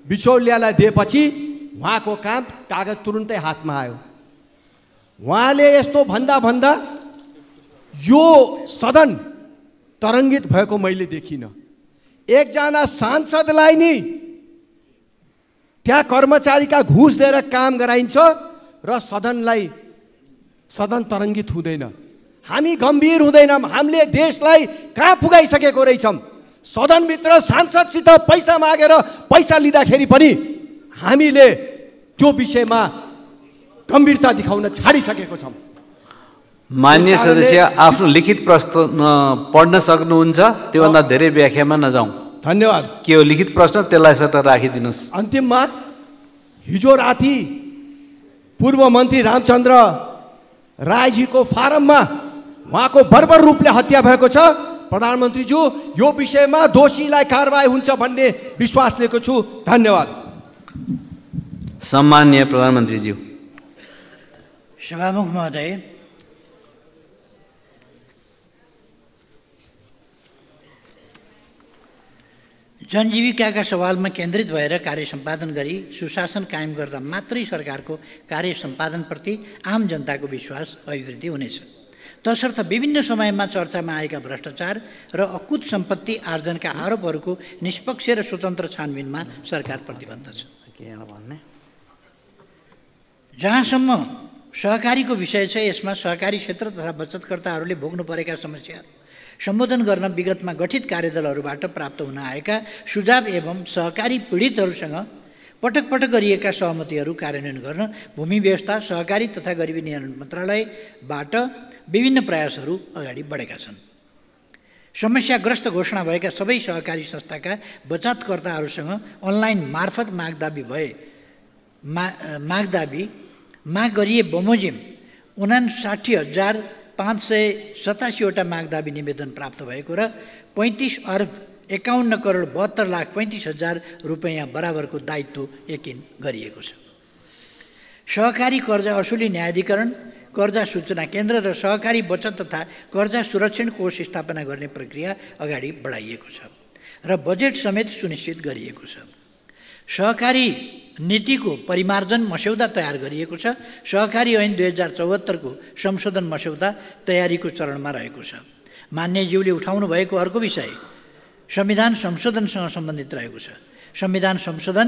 बिचौलियालाई दिएपछि उहाँको काम कागज तुरुन्तै हातमा आयो। उहाँले यस्तो भन्दा यो सदन तरङ्गित भएको मैले देखिनँ। एकजना सांसदलाई नि त्यहाँ कर्मचारीका घुस दिएर काम गराइन्छ र सदन तरङ्गित हुँदैन। हामी गम्भीर हुँदैनौँ। हामीले देशलाई कहाँ पुगाइसकेको रहेछौँ। सदनभित्र सांसदसित पैसा मागेर पैसा लिँदाखेरि पनि हामीले त्यो विषयमा गम्भीरता देखाउन छाडिसकेको छौँ। मान्य सदस्य आफ्नो लिखित प्रश्न पढ्न सक्नुहुन्छ, त्योभन्दा धेरै व्याख्यामा नजाउँ। धन्यवाद। के हो लिखित प्रश्न, त्यसलाई सट्ट राखिदिनुहोस्। अन्तिममा हिजो राति पूर्व मन्त्री रामचन्द्र रायजीको फारममा उहाँको बर्बर रूपले हत्या भएको छ। प्रधानमन्त्रीज्यू, यो विषयमा दोषीलाई कारबाही हुन्छ भन्ने विश्वास लिएको छु। धन्यवाद। सम्माननीय प्रधानमन्त्रीज्यू। सभामुख महोदय, जनजीविकाका सवालमा केन्द्रित भएर कार्य सम्पादन गरी सुशासन कायम गर्दा मात्रै सरकारको कार्य सम्पादनप्रति आम जनताको विश्वास अभिवृद्धि हुनेछ। तसर्थ विभिन्न समयमा चर्चामा आएका भ्रष्टाचार र अकुत सम्पत्ति आर्जनका आरोपहरूको निष्पक्ष र स्वतन्त्र छानबिनमा सरकार प्रतिबद्ध छ। जहाँसम्म सहकारीको विषय छ, यसमा सहकारी क्षेत्र तथा बचतकर्ताहरूले भोग्नु परेका समस्याहरू सम्बोधन गर्न विगतमा गठित कार्यदलहरूबाट प्राप्त हुन आएका सुझाव एवं सहकारी पीडितहरूसँग पटक पटक गरिएका सहमतिहरू कार्यान्वयन गर्न भूमि व्यवस्था, सहकारी तथा गरिबी निवारण मन्त्रालयबाट विभिन्न प्रयासहरू अगाडि बढेका छन्। समस्याग्रस्त घोषणा भएका सबै सहकारी संस्थाका बचतकर्ताहरूसँग अनलाइन मार्फत माग गरिए बमोजिम 59,587 वटा मागदाबी निवेदन प्राप्त भएको र 35,51,72,35,000 रुपैयाँ बराबरको दायित्व यकिन गरिएको छ। सहकारी कर्जा असुली न्यायाधिकरण, कर्जा सूचना केन्द्र र सहकारी बचत तथा कर्जा सुरक्षण कोष स्थापना गर्ने प्रक्रिया अगाडि बढाइएको छ र बजेट समेत सुनिश्चित गरिएको छ। सहकारी नीतिको परिमार्जन मस्यौदा तयार गरिएको छ। सहकारी ऐन 2074 को संशोधन मस्यौदा तयारीको चरणमा रहेको छ। मान्यज्यूले उठाउनु भएको अर्को विषय संविधान संशोधनसँग सम्बन्धित रहेको छ। संविधान संशोधन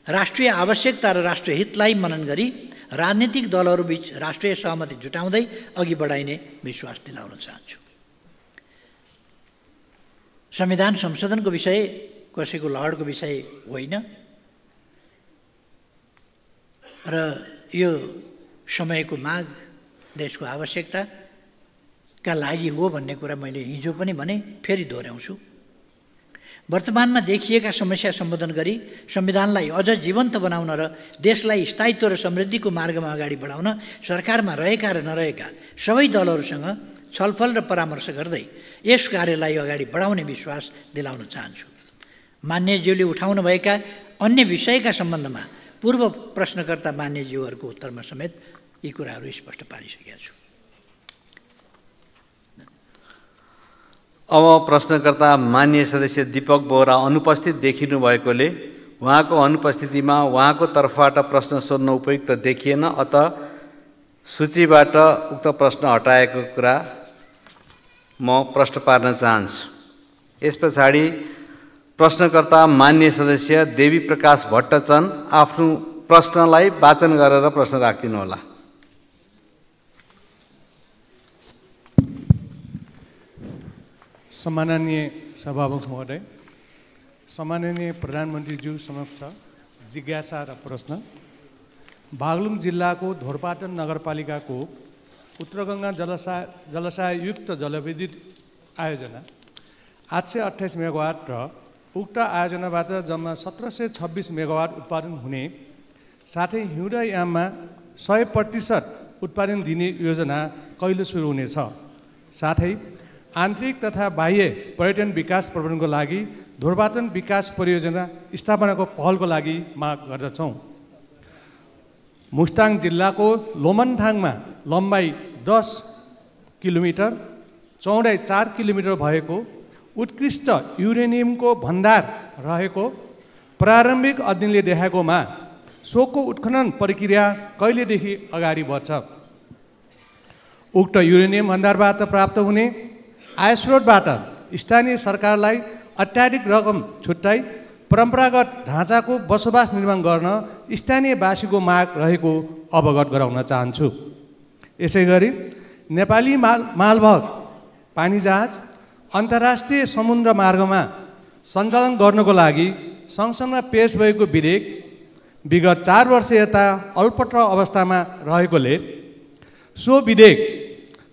राष्ट्रिय आवश्यकता र राष्ट्रिय हितलाई मनन गरी राजनीतिक दलहरूबीच राष्ट्रिय सहमति जुटाउँदै अघि बढाइने विश्वास दिलाउन चाहन्छु। संविधान संशोधनको विषय कसैको लहरको विषय होइन र यो समयको माग, देशको आवश्यकताका लागि हो भन्ने कुरा मैले हिजो पनि भने, फेरि दोहोऱ्याउँछु। वर्तमानमा देखिएका समस्या सम्बोधन गरी संविधानलाई अझ जीवन्त बनाउन र देशलाई स्थायित्व र समृद्धिको मार्गमा अगाडि बढाउन सरकारमा रहेका र नरहेका सबै दलहरूसँग छलफल र परामर्श गर्दै यस कार्यलाई अगाडि बढाउने विश्वास दिलाउन चाहन्छु। मान्यज्यूले उठाउनुभएका अन्य विषयका सम्बन्धमा पूर्व प्रश्नकर्ता मान्यज्यूहरूको उत्तरमा समेत यी कुराहरू स्पष्ट पारिसकेका छु। अब प्रश्नकर्ता मान्य सदस्य दीपक बोहरा अनुपस्थित देखिनु भएकोले उहाँको अनुपस्थितिमा उहाँको तर्फबाट प्रश्न सोध्न उपयुक्त देखिएन, अत सूचीबाट उक्त प्रश्न हटाएको कुरा म प्रश्न पार्न चाहन्छु। यस पछाडि प्रश्नकर्ता मान्य सदस्य देवी प्रकाश भट्टचन आफ्नो प्रश्नलाई वाचन गरेर प्रश्न राखिदिनुहोला। सम्माननीय सभामुख महोदय, सम्माननीय प्रधानमन्त्रीज्यू समक्ष जिज्ञासा र प्रश्न। बागलुङ जिल्लाको धोरपाटन नगरपालिकाको उत्तरगङ्गा जलाशययुक्त जलविद्युत आयोजना 828 मेगावाट र उक्त आयोजनाबाट जम्मा 1726 मेगावाट उत्पादन हुने साथै हिउँदे याममा 100% उत्पादन दिने योजना कहिले सुरु हुनेछ? साथै आन्तरिक तथा बाह्य पर्यटन विकास प्रबन्धनको लागि धोरपाटन विकास परियोजना स्थापनाको पहलको लागि माग गर्दछौँ। मुस्ताङ जिल्लाको लोमनथाङमा लम्बाइ 10 किलोमिटर, चौडाइ 4 किलोमिटर भएको उत्कृष्ट युरेनियमको भण्डार रहेको प्रारम्भिक अध्ययनले देखाएकोमा सोको उत्खनन प्रक्रिया कहिलेदेखि अगाडि बढ्छ? उक्त युरेनियम भण्डारबाट प्राप्त हुने आय स्रोतबाट स्थानीय सरकारलाई अत्याधिक रकम छुट्याई परम्परागत ढाँचाको बसोबास निर्माण गर्न स्थानीयवासीको माग रहेको अवगत गराउन चाहन्छु। यसै गरी नेपाली मालवाहक पानी जहाज अन्तर्राष्ट्रिय समुद्र मार्गमा सञ्चालन गर्नको लागि संसदमा पेश भएको विधेयक विगत 4 वर्ष यता अल्पत्र अवस्थामा रहेकोले सो विधेयक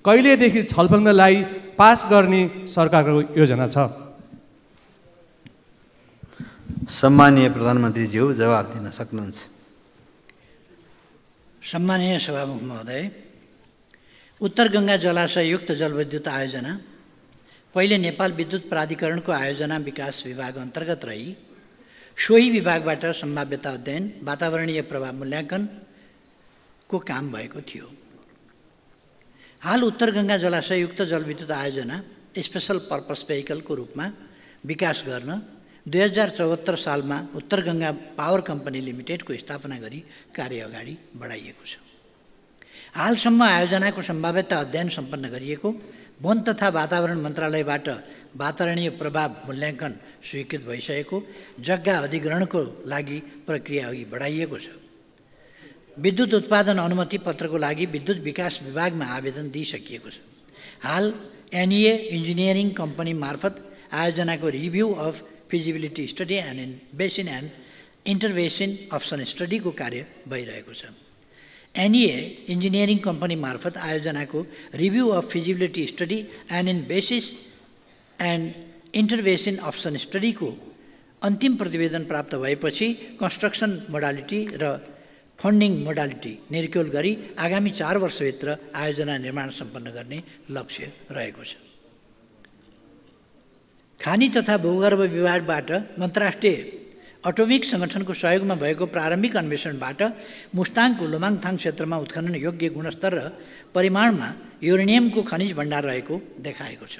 कहिलेदेखि छलफललाई पास गर्ने सरकारको योजना छ? सम्मानीय प्रधानमन्त्रीज्यू जवाफ दिन सक्नुहुन्छ। सम्मानीय सभामुख महोदय, उत्तर गङ्गा जलाशययुक्त जलविद्युत आयोजना पहिले नेपाल विद्युत प्राधिकरणको आयोजना विकास विभाग अन्तर्गत रही सोही विभागबाट सम्भाव्यता अध्ययन, वातावरणीय प्रभाव मूल्याङ्कनको काम भएको थियो। हाल उत्तर गङ्गा जलाशययुक्त जलविद्युत आयोजना स्पेशल पर्पस भेहिकलको रूपमा विकास गर्न 2074 सालमा उत्तर गङ्गा पावर कम्पनी लिमिटेडको स्थापना गरी कार्य अगाडि बढाइएको छ। हालसम्म आयोजनाको सम्भाव्यता अध्ययन सम्पन्न गरिएको, वन तथा वातावरण मन्त्रालयबाट वातावरणीय प्रभाव मूल्याङ्कन स्वीकृत भइसकेको, जग्गा अधिग्रहणको लागि प्रक्रिया अघि बढाइएको छ। विद्युत उत्पादन अनुमति पत्रको लागि विद्युत विकास विभागमा आवेदन दिइसकिएको छ। हाल एनईए इन्जिनियरिङ कम्पनी मार्फत आयोजनाको review of feasibility study and basin and intervention option स्टडीको कार्य भइरहेको छ। एनईए इन्जिनियरिङ कम्पनी मार्फत आयोजनाको review of feasibility study and in basis and intervention option स्टडीको अन्तिम प्रतिवेदन प्राप्त भएपछि कन्स्ट्रक्सन मोडालिटी र फन्डिङ मोडालिटी निर्क्युल गरी आगामी 4 वर्षभित्र आयोजना निर्माण सम्पन्न गर्ने लक्ष्य रहेको छ। खानी तथा भूगर्भ विभागबाट अन्तर्राष्ट्रिय अटोमिक सङ्गठनको सहयोगमा भएको प्रारम्भिक अन्वेषणबाट मुस्ताङको लोमाङथाङ क्षेत्रमा उत्खनन योग्य गुणस्तर र परिमाणमा युरेनियमको खनिज भण्डार रहेको देखाएको छ।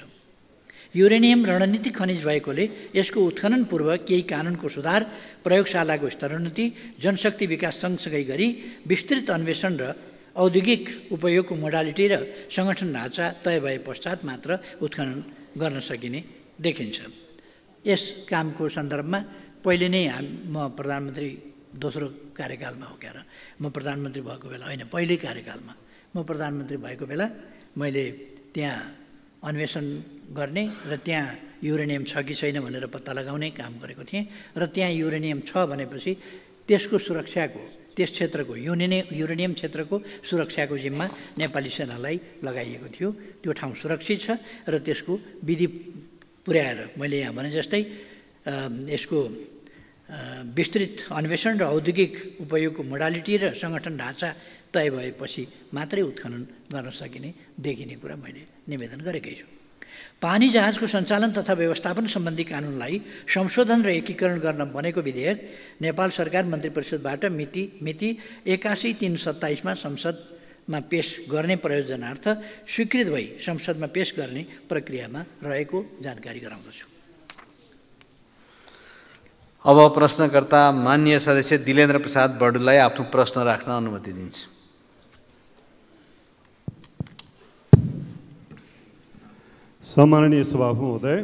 युरेनियम रणनीतिक खनिज भएकोले यसको उत्खनन पूर्व केही कानुनको सुधार, प्रयोगशालाको स्तरोन्नति, जनशक्ति विकास सँगसँगै गरी विस्तृत अन्वेषण र औद्योगिक उपयोगको मोडालिटी र सङ्गठन ढाँचा तय भए पश्चात मात्र उत्खनन गर्न सकिने देखिन्छ। यस कामको सन्दर्भमा पहिले नै म प्रधानमन्त्री दोस्रो कार्यकालमा हो क्या, म प्रधानमन्त्री भएको बेला होइन, पहिल्यै कार्यकालमा म प्रधानमन्त्री भएको बेला मैले त्यहाँ अन्वेषण गर्ने र त्यहाँ युरेनियम छ कि छैन भनेर पत्ता लगाउने काम गरेको थिएँ र त्यहाँ युरेनियम छ भनेपछि त्यसको सुरक्षाको, त्यस क्षेत्रको युरेनियम क्षेत्रको सुरक्षाको जिम्मा नेपाली सेनालाई लगाइएको थियो। त्यो ठाउँ सुरक्षित छ र त्यसको विधि पुर्याएर मैले यहाँ भने जस्तै यसको विस्तृत अन्वेषण र औद्योगिक उपयोगको मोडालिटी र सङ्गठन ढाँचा तय भएपछि मात्रै उत्खनन गर्न सकिने देखिने कुरा मैले निवेदन गरेकै छु। पानी जहाजको सञ्चालन तथा व्यवस्थापन सम्बन्धी कानुनलाई संशोधन र एकीकरण गर्न बनेको विधेयक नेपाल सरकार मन्त्री परिषदबाट मिति 81/3/27 संसदमा पेश गर्ने प्रयोजनार्थ स्वीकृत भई संसदमा पेश गर्ने प्रक्रियामा रहेको जानकारी गराउँदछु। अब प्रश्नकर्ता माननीय सदस्य दिलेन्द्र प्रसाद बडुलाई आफ्नो प्रश्न राख्न अनुमति दिन्छु। सम्माननीय सभामुख महोदय,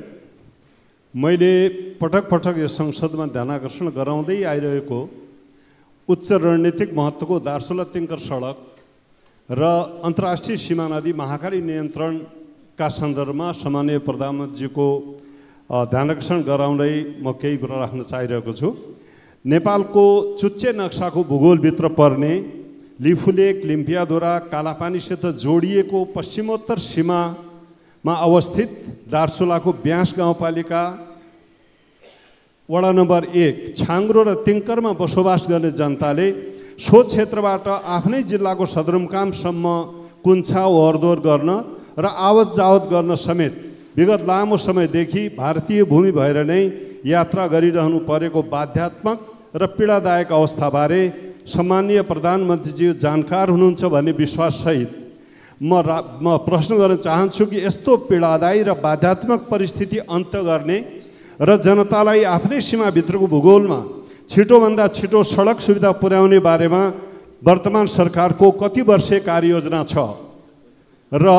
मैले पटक पटक यो संसदमा ध्यानाकर्षण गराउँदै आइरहेको उच्च रणनीतिक महत्त्वको दार्चुला तिङ्कर सडक र अन्तर्राष्ट्रिय सीमा नदी महाकाली नियन्त्रणका सन्दर्भमा सम्माननीय प्रधानमन्त्रीको ध्यानाकर्षण गराउँदै म केही कुरा राख्न चाहिरहेको छु। नेपालको चुच्चे नक्साको भूगोलभित्र पर्ने लिफुलेक, लिम्पियाधुरा, कालापानीसित जोडिएको पश्चिमोत्तर सीमामा अवस्थित दार्चुलाको ब्यास गाउँपालिका वडा नम्बर 1 छाङ्ग्रो र तिङ्करमा बसोबास गर्ने जनताले सो क्षेत्रबाट आफ्नै जिल्लाको सदरमुकामसम्म कुन्छा ओहोरदोहोर गर्न र आवत जावत गर्न समेत विगत लामो समयदेखि भारतीय भूमि भएर नै यात्रा गरिरहनु परेको बाध्यात्मक र पीडादायक अवस्थाबारे सम्माननीय प्रधानमन्त्रीज्यू जानकार हुनुहुन्छ भन्ने विश्वाससहित म प्रश्न गर्न चाहन्छु कि यस्तो पीडादायी र बाध्यात्मक परिस्थिति अन्त गर्ने र जनतालाई आफ्नै सीमाभित्रको भूगोलमा छिटोभन्दा छिटो सडक सुविधा पुर्याउने बारेमा वर्तमान सरकारको कति वर्षे कार्ययोजना छ र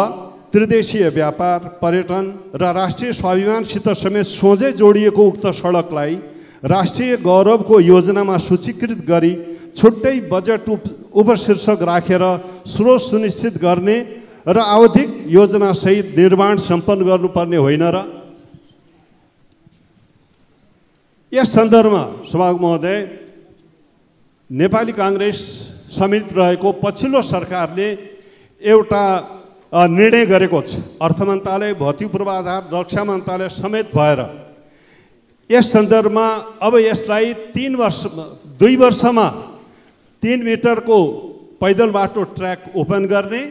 त्रिदेशीय व्यापार, पर्यटन र राष्ट्रिय स्वाभिमानसित समेत सोझै जोडिएको उक्त सडकलाई राष्ट्रिय गौरवको योजनामा सूचीकृत गरी छुट्टै बजेट उपशीर्षक राखेर स्रोत सुनिश्चित गर्ने र आवधिक योजनासहित निर्माण सम्पन्न गर्नुपर्ने होइन र? यस सन्दर्भमा सभामुख महोदय, नेपाली काङ्ग्रेस समेत रहेको पछिल्लो सरकारले एउटा निर्णय गरेको छ। अर्थ मन्त्रालय, भौतिक पूर्वाधार, रक्षा मन्त्रालय समेत भएर यस सन्दर्भमा अब यसलाई 2 वर्षमा 3 मिटरको पैदल बाटो ट्र्याक ओपन गर्ने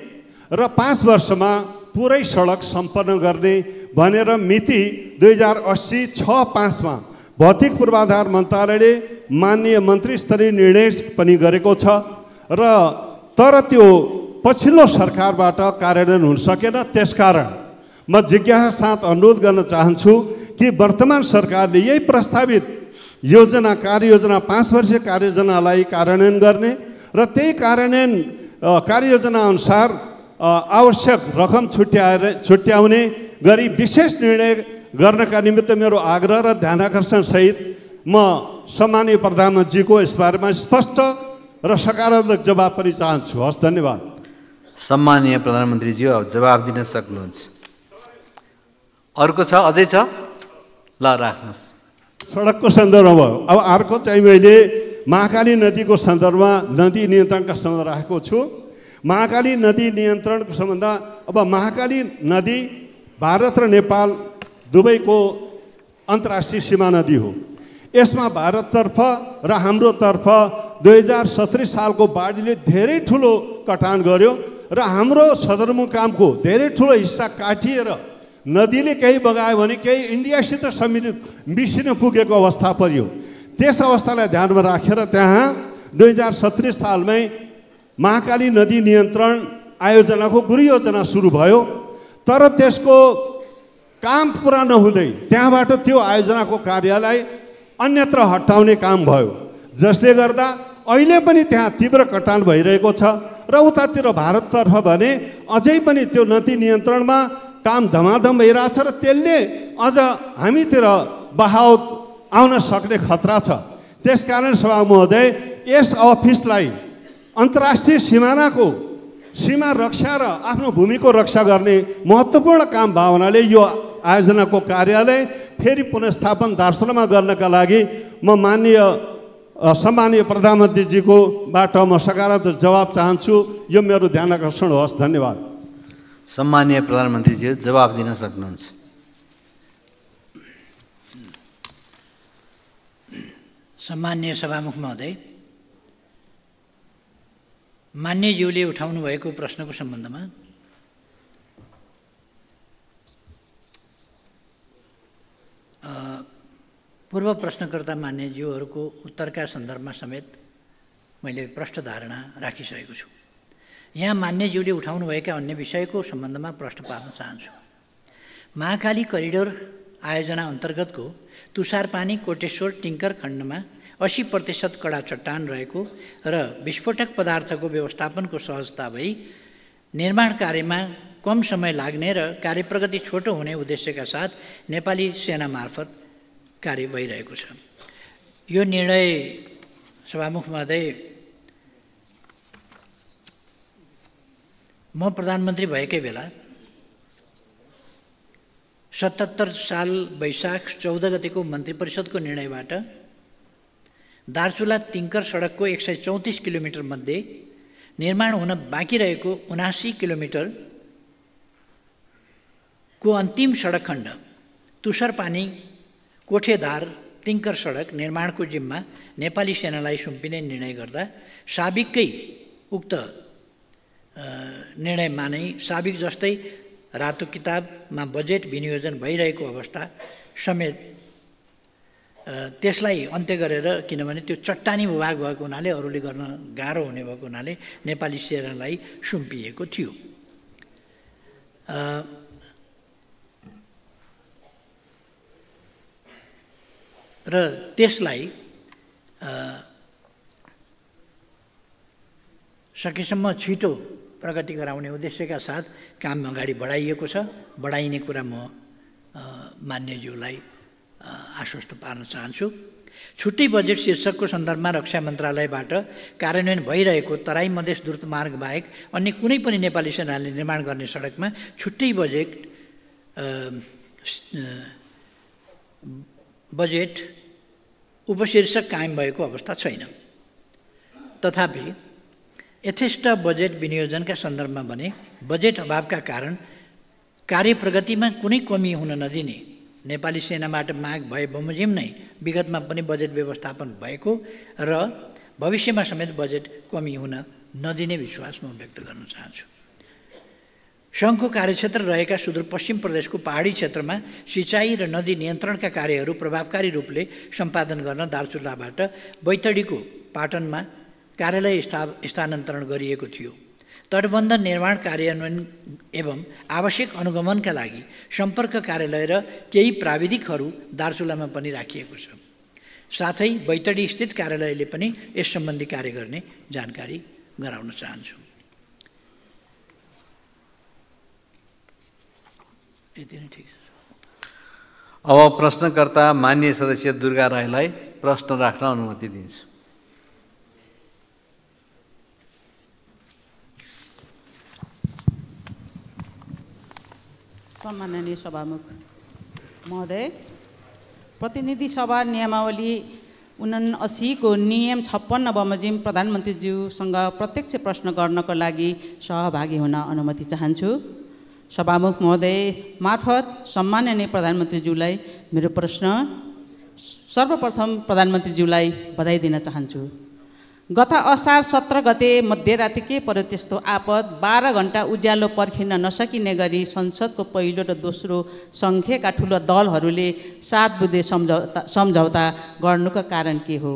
र 5 वर्षमा पुरै सडक सम्पन्न गर्ने भनेर मिति 2080-6-5 मा भौतिक पूर्वाधार मन्त्रालयले माननीय मन्त्री स्तरीय निर्णय पनि गरेको छ र तर त्यो पछिल्लो सरकारबाट कार्यान्वयन हुन सकेन। त्यसकारण म जिज्ञासा साथ अनुरोध गर्न चाहन्छु कि वर्तमान सरकारले यही प्रस्तावित योजना कार्ययोजना 5 वर्षीय कार्ययोजनालाई कार्यान्वयन गर्ने र त्यही कार्यान्वयन कार्ययोजना अनुसार आवश्यक रकम छुट्याउने गरी विशेष निर्णय गर्नका निमित्त मेरो आग्रह र ध्यानाकर्षण सहित म सम्माननीय प्रधानमन्त्रीको यसबारेमा स्पष्ट र सकारात्मक जवाब पनि चाहन्छु। हस्, धन्यवाद। सम्माननीय प्रधानमन्त्रीज्यू, अब जवाब दिन सक्नुहुन्छ। अर्को छ? अझै छ? ल, राख्नुहोस्। सडकको सन्दर्भमा भयो। अब अर्को चाहिँ मैले महाकाली नदीको सन्दर्भमा नदी नियन्त्रणका सम्बन्ध राखेको छु। महाकाली नदी नियन्त्रणको सम्बन्ध, अब महाकाली नदी भारत र नेपाल दुवैको अन्तर्राष्ट्रिय सीमा नदी हो। यसमा भारततर्फ र हाम्रोतर्फ 2017 सालको बाढीले धेरै ठुलो कटान गर्यो र हाम्रो सदरमुकामको धेरै ठुलो हिस्सा काटिएर नदीले केही बगायो भने केही इन्डियासित मिसिन पुगेको अवस्था परियो। त्यस अवस्थालाई ध्यानमा राखेर त्यहाँ 2017 सालमै महाकाली नदी नियन्त्रण आयोजनाको गृहयोजना सुरु भयो। तर त्यसको काम पुरा नहुँदै त्यहाँबाट त्यो आयोजनाको कार्यालय अन्यत्र हटाउने काम भयो, जसले गर्दा अहिले पनि त्यहाँ तीव्र कटान भइरहेको छ र उतातिर भारततर्फ भने अझै पनि त्यो नदी नियन्त्रणमा काम धमाधम भइरहेछ र त्यसले अझ हामीतिर बहाव आउन सक्ने खतरा छ। त्यसकारण सभामुख महोदय, यस अफिसलाई अन्तर्राष्ट्रिय सीमा रक्षा र आफ्नो भूमिको रक्षा गर्ने महत्त्वपूर्ण काम भावनाले यो आयोजनाको कार्यालय फेरि पुनर्स्थापन दार्चुलामा गर्नका लागि म सम्माननीय प्रधानमन्त्रीजीको बाट म सकारात्मक जवाब चाहन्छु। यो मेरो ध्यानाकर्षण होस्। धन्यवाद। सम्माननीय प्रधानमन्त्रीजी, जवाब दिन सक्नुहुन्छ। सम्माननीय सभामुख महोदय, मान्यज्यूले उठाउनु भएको प्रश्नको सम्बन्धमा पूर्व प्रश्नकर्ता मान्यज्यूहरूको उत्तरका सन्दर्भमा समेत मैले प्रष्ट धारणा राखिसकेको छु। यहाँ मान्यज्यूले उठाउनुभएका अन्य विषयको सम्बन्धमा प्रश्न पार्न चाहन्छु। महाकाली करिडोर आयोजना अन्तर्गतको तुषारपानी कोटेश्वर टिङ्कर खण्डमा 80% कडा चट्टान रहेको र विस्फोटक पदार्थको व्यवस्थापनको सहजता भई निर्माण कार्यमा कम समय लाग्ने र कार्यप्रगति छोटो हुने उद्देश्यका साथ नेपाली सेना मार्फत कार्य भइरहेको छ। यो निर्णय सभामुख महोदय, म प्रधानमन्त्री भएकै बेला 77 साल वैशाख 14 गतेको मन्त्री परिषदको निर्णयबाट दार्चुला तिङ्कर सडकको 134 किलोमिटर मध्ये निर्माण हुन बाँकी रहेको 79 किलोमिटरको अन्तिम सडक खण्ड तुषारपानी कोठेदार तिङ्कर सडक निर्माणको जिम्मा नेपाली सेनालाई सुम्पिने निर्णय गर्दा साबिककै उक्त निर्णयमा नै साबिक जस्तै रातो किताबमा बजेट विनियोजन भइरहेको अवस्था समेत त्यसलाई अन्त्य गरेर, किनभने त्यो चट्टानी भूभाग भएको हुनाले अरूले गर्न गाह्रो हुने भएको हुनाले नेपाली सेनालाई सुम्पिएको थियो। र त्यसलाई सकेसम्म छिटो प्रगति गराउने उद्देश्यका साथ काम अगाडि बढाइएको छ। बढाइने कुरा म मान्यज्यूलाई आश्वस्त पार्न चाहन्छु। छुट्टै बजेट शीर्षकको सन्दर्भमा रक्षा मन्त्रालयबाट कार्यान्वयन भइरहेको तराई मधेस द्रुत मार्ग बाहेक अन्य कुनै पनि नेपाली सेनाले निर्माण गर्ने सडकमा छुट्टै बजेट उपशीर्षक कायम भएको अवस्था छैन। तथापि यथेष्ट बजेट विनियोजनका सन्दर्भमा भने बजेट अभावका कारण कार्य प्रगतिमा कुनै कमी हुन नदिने नेपाली सेनाबाट माग भए बमोजिम नै विगतमा पनि बजेट व्यवस्थापन भएको र भविष्यमा समेत बजेट कमी हुन नदिने विश्वास म व्यक्त गर्न चाहन्छु। सङ्घको कार्यक्षेत्र रहेका सुदूरपश्चिम प्रदेशको पहाडी क्षेत्रमा सिँचाइ र नदी नियन्त्रणका कार्यहरू प्रभावकारी रूपले सम्पादन गर्न दार्चुलाबाट बैतडीको पाटनमा कार्यालय स्थानान्तरण गरिएको थियो। तटबन्ध निर्माण कार्यान्वयन एवं आवश्यक अनुगमनका लागि सम्पर्क कार्यालय र केही प्राविधिकहरू दार्चुलामा पनि राखिएको छ। साथै बैतडी स्थित कार्यालयले पनि यस सम्बन्धी कार्य गर्ने जानकारी गराउन चाहन्छु। यति नै ठिक छ। अब प्रश्नकर्ता माननीय सदस्य दुर्गा राईलाई प्रश्न राख्न अनुमति दिन्छु। सम्माननीय सभामुख महोदय, प्रतिनिधि सभा नियमावली 79 को नियम 56 बमोजिम प्रधानमन्त्रीज्यूसँग प्रत्यक्ष प्रश्न गर्नको लागि सहभागी हुन अनुमति चाहन्छु। सभामुख महोदय मार्फत सम्माननीय प्रधानमन्त्रीज्यूलाई मेरो प्रश्न। सर्वप्रथम प्रधानमन्त्रीज्यूलाई बधाई दिन चाहन्छु। गत असार 17 गते मध्यराति के पर्यो त्यस्तो आपद 12 घण्टा उज्यालो पर्खिन नसकिने गरी संसदको पहिलो र दोस्रो सङ्ख्याका ठुलो दलहरूले 7 बुँदे सम्झौता गर्नुको कारण के हो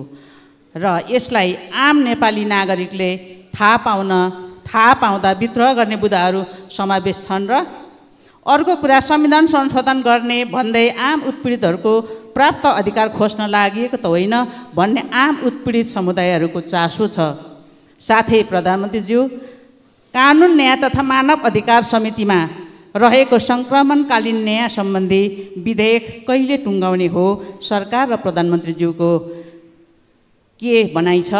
र यसलाई आम नेपाली नागरिकले थाहा पाउँदा विद्रोह गर्ने बुँदाहरू समावेश छन् र अर्को कुरा संविधान संशोधन गर्ने भन्दै आम उत्पीडितहरूको प्राप्त अधिकार खोज्न लागि त होइन भन्ने आम उत्पीडित समुदायहरूको चासो छ। साथै प्रधानमन्त्रीज्यू, कानुन न्याय तथा मानव अधिकार समितिमा रहेको सङ्क्रमणकालीन न्याय सम्बन्धी विधेयक कहिले टुङ्गाउने हो? सरकार र प्रधानमन्त्रीज्यूको के भनाइ छ?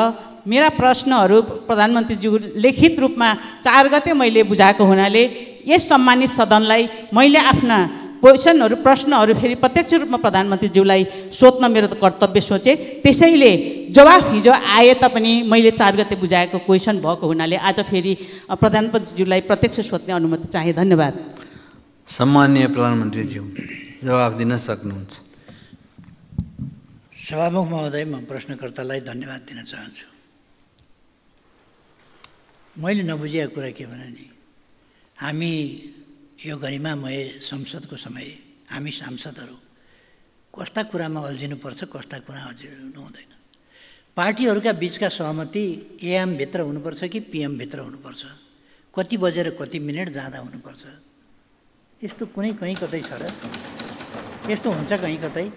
मेरा प्रश्नहरू प्रधानमन्त्रीज्यू लिखित रूपमा 4 गते मैले बुझाएको हुनाले यस सम्मानित सदनलाई मैले आफ्ना प्रश्नहरू फेरि प्रत्यक्ष रूपमा प्रधानमन्त्रीज्यूलाई सोध्न मेरो कर्तव्य सोचे। त्यसैले जवाफ हिजो आए तापनि मैले 4 गते बुझाएको क्वेसन भएको हुनाले आज फेरि प्रधानमन्त्रीज्यूलाई प्रत्यक्ष सोध्ने अनुमति चाहे। धन्यवाद। सम्माननीय प्रधानमन्त्रीज्यू जवाफ दिन सक्नुहुन्छ। सभामुख महोदय, म प्रश्नकर्तालाई धन्यवाद दिन चाहन्छु। मैले नबुझेको कुरा के भने नि, हामी यो गरिमामय संसदको समय हामी सांसदहरू कस्ता कुरामा अल्झिनुपर्छ, कस्ता कुरा अल्झिनु हुँदैन। पार्टीहरूका बिचका सहमति एएमभित्र हुनुपर्छ कि पिएमभित्र हुनुपर्छ, कति बजेर कति मिनट जाँदा हुनुपर्छ, यस्तो कुनै कहीँ कतै छ र? यस्तो हुन्छ कहीँ कतै?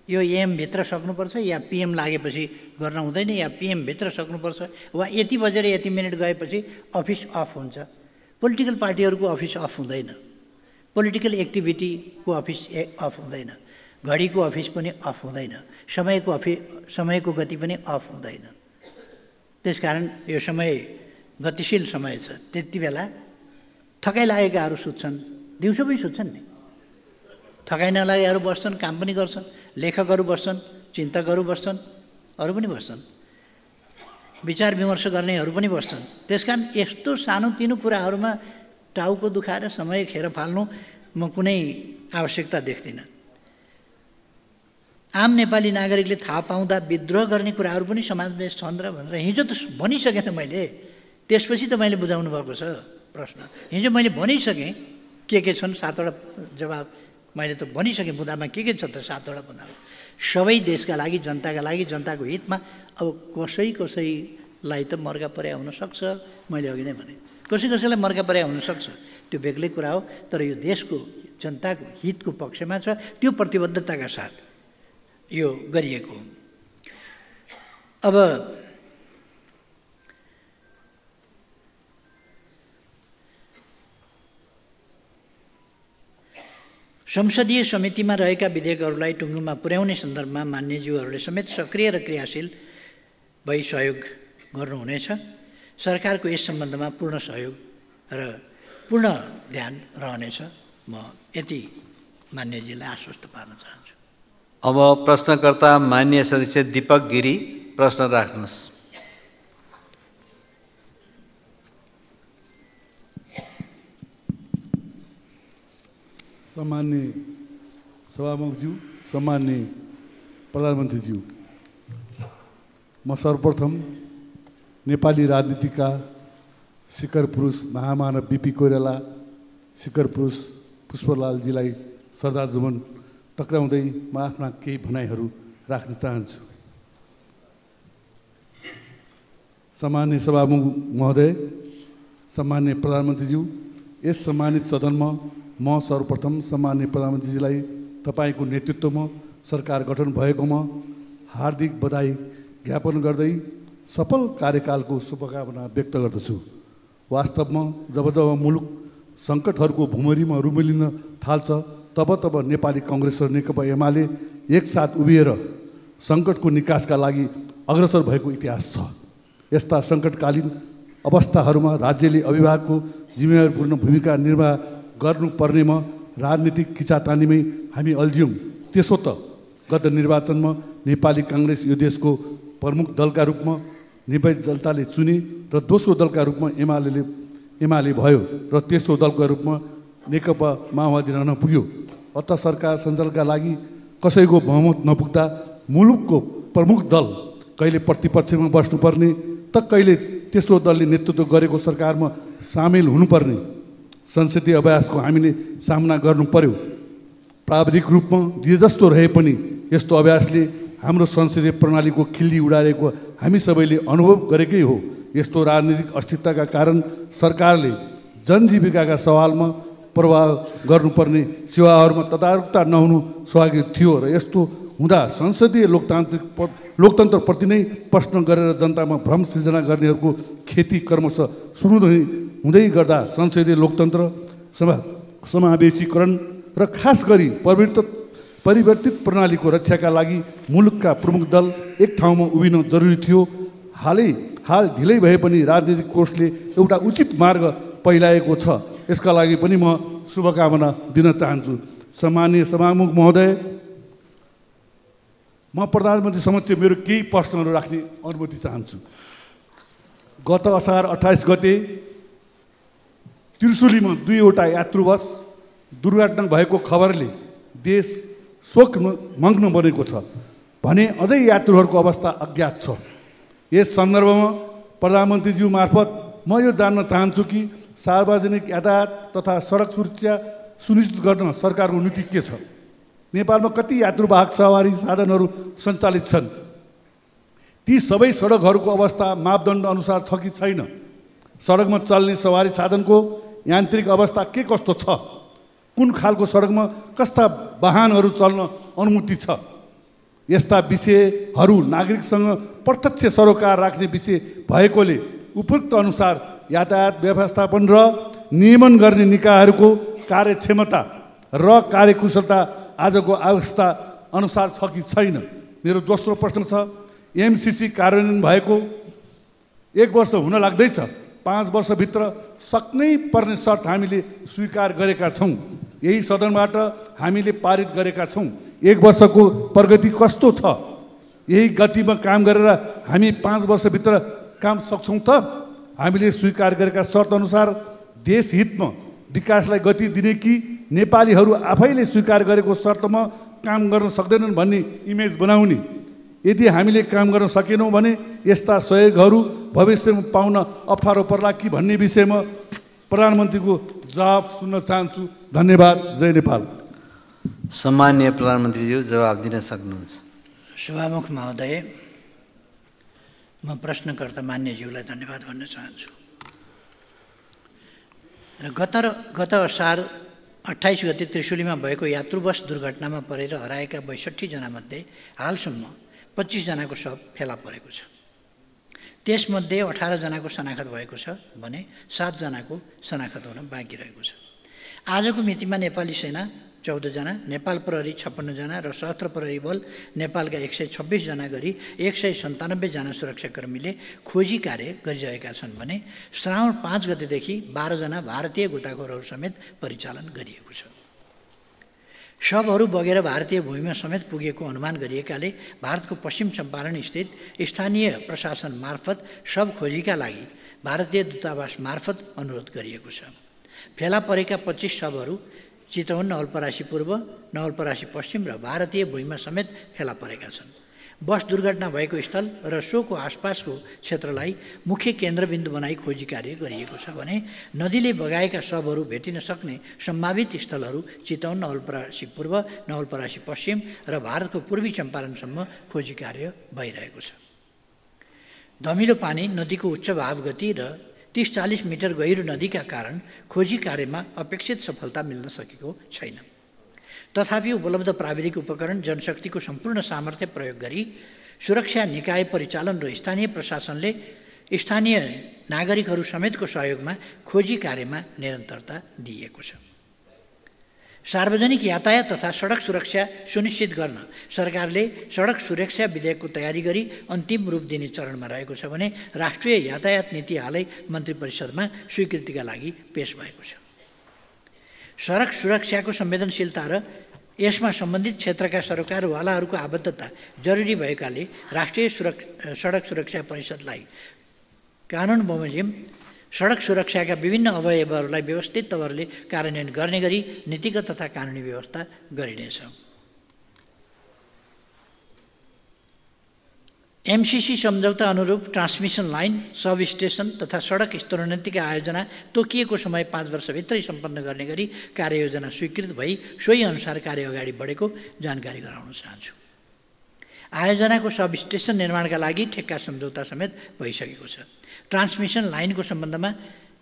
यो एएमभित्र सक्नुपर्छ या पिएम लागेपछि गर्न हुँदैन, या पिएमभित्र सक्नुपर्छ, वा यति बजेर यति मिनट गएपछि अफिस अफ हुन्छ। पोलिटिकल पार्टीहरूको अफिस अफ हुँदैन, पोलिटिकल एक्टिभिटीको अफिस अफ हुँदैन, घडीको अफिस पनि अफ हुँदैन, समयको गति पनि अफ हुँदैन। त्यसकारण यो समय गतिशील समय छ। त्यति बेला थकाइ लागेकाहरू सुत्छन्, दिउँसो पनि सुत्छन् नि, थकाइ नलागेकाहरू बस्छन्, काम पनि गर्छन्, लेखकहरू बस्छन्, चिन्तकहरू बस्छन्, अरू पनि बस्छन्, विचार विमर्श गर्नेहरू पनि बस्छन्। त्यसकारण यस्तो सानोतिनो कुराहरूमा टाउको दुखाएर समय खेर फाल्नु म कुनै आवश्यकता देख्दिनँ। आम नेपाली नागरिकले थाहा पाउँदा विद्रोह गर्ने कुराहरू पनि समावेश छन् र भनेर हिजो त भनिसकेँ त मैले। त्यसपछि त मैले बुझाउनु भएको छ प्रश्न। हिजो मैले भनिसकेँ के छन्, 7वटा जवाब मैले त भनिसकेँ। बुँदामा के छ त 7वटा बुँदामा? सबै देशका लागि, जनताका लागि, जनताको हितमा। अब कसैलाई त मर्का परे हुन सक्छ, मैले अघि नै भने, कसैलाई मर्का परे हुन सक्छ, त्यो बेग्लै कुरा हो। तर यो देशको जनताको हितको पक्षमा छ, त्यो प्रतिबद्धताका साथ यो गरिएको हो। अब संसदीय समितिमा रहेका विधेयकहरूलाई टुङ्गोमा पुर्याउने सन्दर्भमा मान्यज्यूहरूले समेत सक्रिय र क्रियाशील भई सहयोग गर्नुहुनेछ। सरकारको यस सम्बन्धमा पूर्ण सहयोग र पूर्ण ध्यान रहनेछ। म यति मान्यजीलाई आश्वस्त पार्न चाहन्छु। अब प्रश्नकर्ता मान्य सदस्य दीपक गिरी प्रश्न राख्नुहोस्। सम्मान्य सभामुखज्यू, सम्मान्य प्रधानमन्त्रीज्यू, म सर्वप्रथम नेपाली राजनीतिका शिखर पुरुष महामानव बिपी कोइराला, शिखर पुरुष पुष्पलालजीलाई श्रद्धासुमन टक्राउँदै म आफ्ना केही भनाइहरू राख्न चाहन्छु। सम्मान्य सभामुख महोदय, सम्मान्य प्रधानमन्त्रीज्यू, यस सम्मानित सदनमा म सर्वप्रथम सम्मान्य प्रधानमन्त्रीजीलाई तपाईँको नेतृत्वमा सरकार गठन भएकोमा हार्दिक बधाई ज्ञापन गर्दै सफल कार्यकालको शुभकामना व्यक्त गर्दछु। वास्तवमा जब जब मुलुक सङ्कटहरूको भुमरीमा रुमलिन थाल्छ तब नेपाली काङ्ग्रेस र नेकपा एमाले एकसाथ उभिएर सङ्कटको निकासका लागि अग्रसर भएको इतिहास छ। यस्ता सङ्कटकालीन अवस्थाहरूमा राज्यले अभिभावकको जिम्मेवारीपूर्ण भूमिका निर्वाह गर्नुपर्नेमा राजनीतिक खिचातानीमै हामी अल्झ्यौँ। त्यसो त गत निर्वाचनमा नेपाली काङ्ग्रेस यो देशको प्रमुख दलका रूपमा निर्वाचित जनताले चुने र दोस्रो दलका रूपमा एमाले भयो र तेस्रो दलका रूपमा नेकपा माओवादी रहन पुग्यो। अत सरकार सञ्चालनका लागि कसैको बहुमत नपुग्दा मुलुकको प्रमुख दल कहिले प्रतिपक्षमा बस्नुपर्ने त कहिले तेस्रो दलले नेतृत्व गरेको सरकारमा सामेल हुनुपर्ने संसदीय अभ्यासको हामीले सामना गर्नु पर्यो। प्राविधिक रूपमा जे जस्तो रहे पनि यस्तो अभ्यासले हाम्रो संसदीय प्रणालीको खिल्ली उडारेको हामी सबैले अनुभव गरेकै हो। यस्तो राजनीतिक अस्थिरताका कारण सरकारले जनजीविकाका सवालमा प्रभाव गर्नुपर्ने सेवाहरूमा तदारुकता नहुनु स्वाभाविक थियो र यस्तो हुँदा संसदीय लोकतन्त्रप्रति नै प्रश्न गरेर जनतामा भ्रम सृजना गर्नेहरूको खेती क्रमशः सुरु हुँदै गर्दा संसदीय लोकतन्त्र समावेशीकरण र खास गरी परिवर्तित प्रणालीको रक्षाका लागि मुलुकका प्रमुख दल एक ठाउँमा उभिन जरुरी थियो। हाल ढिलै भए पनि राजनीतिक कोषले एउटा उचित मार्ग पहिलाएको छ। यसका लागि पनि म शुभकामना दिन चाहन्छु। सम्माननीय सभामुख महोदय, म प्रधानमन्त्री समक्ष मेरो केही प्रश्नहरू राख्ने अनुमति चाहन्छु। गत असार 28 गते त्रिशुलीमा 2वटा यात्रुबस दुर्घटना भएको खबरले देश शोकमग्न बनेको छ भने अझै यात्रुहरूको अवस्था अज्ञात छ। यस सन्दर्भमा प्रधानमन्त्रीज्यू मार्फत म यो जान्न चाहन्छु कि सार्वजनिक यातायात तथा सडक सुरक्षा सुनिश्चित गर्न सरकारको नीति के छ? नेपालमा कति यात्रुवाहक सवारी साधनहरू सञ्चालित छन्? ती सबै सडकहरूको अवस्था मापदण्ड अनुसार छ कि छैन? सडकमा चल्ने सवारी साधनको यान्त्रिक अवस्था के कस्तो छ? कुन खालको सडकमा कस्ता वाहनहरू चल्न अनुमति छ? यस्ता विषयहरू नागरिकसँग प्रत्यक्ष सरोकार राख्ने विषय भएकोले उपयुक्त अनुसार यातायात व्यवस्थापन र नियमन गर्ने निकायहरूको कार्यक्षमता र कार्यकुशलता आजको अवस्था अनुसार छ कि छैन? मेरो दोस्रो प्रश्न छ, एमसिसी कार्यान्वयन भएको 1 वर्ष हुन लाग्दैछ। 5 वर्षभित्र सक्नै पर्ने शर्त हामीले स्वीकार गरेका छौँ। यही सदनबाट हामीले पारित गरेका छौँ। 1 वर्षको प्रगति कस्तो छ? यही गतिमा काम गरेर हामी 5 वर्षभित्र काम सक्छौँ त? हामीले स्वीकार गरेका शर्त अनुसार देश हितमा विकासलाई गति दिने कि नेपालीहरू आफैले स्वीकार गरेको शर्तमा काम गर्न सक्दैनन् भन्ने इमेज बनाउने? यदि हामीले काम गर्न सकेनौँ भने यस्ता सहयोगहरू भविष्यमा पाउन अप्ठ्यारो पर्ला कि भन्ने विषयमा प्रधानमन्त्रीको जवाब सुन्न चाहन्छु। धन्यवाद। जय नेपाल। सम्माननीय प्रधानमन्त्रीज्यू जवाब दिन सक्नुहुन्छ। सभामुख महोदय, म प्रश्नकर्ता मान्यज्यूलाई धन्यवाद भन्न चाहन्छु। गत असार 28 गते त्रिशुलीमा भएको यात्रुबस दुर्घटनामा परेर हराएका 62 जनामध्ये हालसम्म 25 जनाको शव फेला परेको छ। त्यसमध्ये 18 जनाको शनाखत भएको छ भने 7 जनाको शनाखत हुन बाँकी रहेको छ। आजको मितिमा नेपाली सेना 14 जना, नेपाल प्रहरी 56 जना र सशस्त्र प्रहरी बल नेपालका 126 जना गरी 197 जना सुरक्षाकर्मीले खोजी कार्य गरिरहेका छन् भने श्रावण 5 गतेदेखि 12 जना भारतीय गोताखोरहरू समेत परिचालन गरिएको छ। शवहरू बगेर भारतीय भूमिमा समेत पुगेको अनुमान गरिएकाले भारतको पश्चिम चम्पारण स्थित स्थानीय प्रशासन मार्फत शव खोजीका लागि भारतीय दूतावास मार्फत अनुरोध गरिएको छ। फेला परेका 25 शवहरू चितवन, नवलपरासी पूर्व, नवलपरासी पश्चिम र भारतीय भूमिमा समेत फेला परेका छन्। बस दुर्घटना भएको स्थल र सोको आसपासको क्षेत्रलाई मुख्य केन्द्रबिन्दु बनाई खोजी कार्य गरिएको छ भने नदीले बगाएका शवहरू भेटिन सक्ने सम्भावित स्थलहरू चितवन, नवलपरासी पूर्व, नवलपरासी पश्चिम र भारतको पूर्वी चम्पारणसम्म खोजी कार्य भइरहेको छ। धमिलो पानी, नदीको उच्च भाव गति र 30-40 मिटर गहिरो नदीका कारण खोजी कार्यमा अपेक्षित सफलता मिल्न सकेको छैन। तथापि उपलब्ध प्राविधिक उपकरण, जनशक्तिको सम्पूर्ण सामर्थ्य प्रयोग गरी सुरक्षा निकाय परिचालन र स्थानीय प्रशासनले स्थानीय नागरिकहरू समेतको सहयोगमा खोजी कार्यमा निरन्तरता दिएको छ। सार्वजनिक यातायात तथा सडक सुरक्षा सुनिश्चित गर्न सरकारले सडक सुरक्षा विधेयकको तयारी गरी अन्तिम रूप दिने चरणमा रहेको छ भने राष्ट्रिय यातायात नीति हालै मन्त्री परिषदमा स्वीकृतिका लागि पेश भएको छ। सडक सुरक्षाको संवेदनशीलता र यसमा सम्बन्धित क्षेत्रका सरकारवालाहरूको आबद्धता जरुरी भएकाले राष्ट्रिय सडक सुरक्षा परिषदलाई कानुन बमोजिम सडक सुरक्षाका विभिन्न अवयवहरूलाई व्यवस्थित तवरले कार्यान्वयन गर्ने गरी नीतिगत तथा कानुनी व्यवस्था गरिनेछ। एमसीसी सम्झौता अनुरूप ट्रान्समिसन लाइन, सब स्टेसन तथा सडक स्तरोन्नतिका आयोजना तोकिएको समय 5 वर्षभित्रै सम्पन्न गर्ने गरी कार्ययोजना स्वीकृत भई सोही अनुसार कार्य अगाडि बढेको जानकारी गराउन चाहन्छु। आयोजनाको सब स्टेसन निर्माणका लागि ठेक्का सम्झौता समेत भइसकेको छ। ट्रान्समिसन लाइनको सम्बन्धमा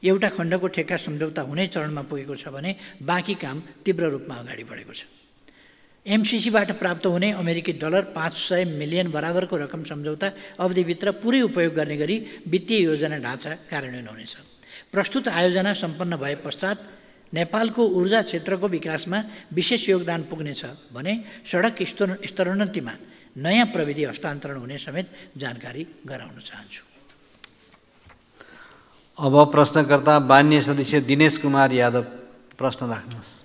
एउटा खण्डको ठेक्का सम्झौता हुने चरणमा पुगेको छ भने बाँकी काम तीव्र रूपमा अगाडि बढेको छ। एमसीसीबाट प्राप्त हुने अमेरिकी डलर 500 मिलियन बराबरको रकम सम्झौता अवधिभित्र पुरै उपयोग गर्ने गरी वित्तीय योजना ढाँचा कार्यान्वयन हुनेछ। प्रस्तुत आयोजना सम्पन्न भए पश्चात नेपालको ऊर्जा क्षेत्रको विकासमा विशेष योगदान पुग्नेछ भने सडक स्तरोन्नतिमा नयाँ प्रविधि हस्तान्तरण हुने समेत जानकारी गराउन चाहन्छु। अब प्रश्नकर्ता माननीय सदस्य दिनेश कुमार यादव प्रश्न राख्नुहोस्।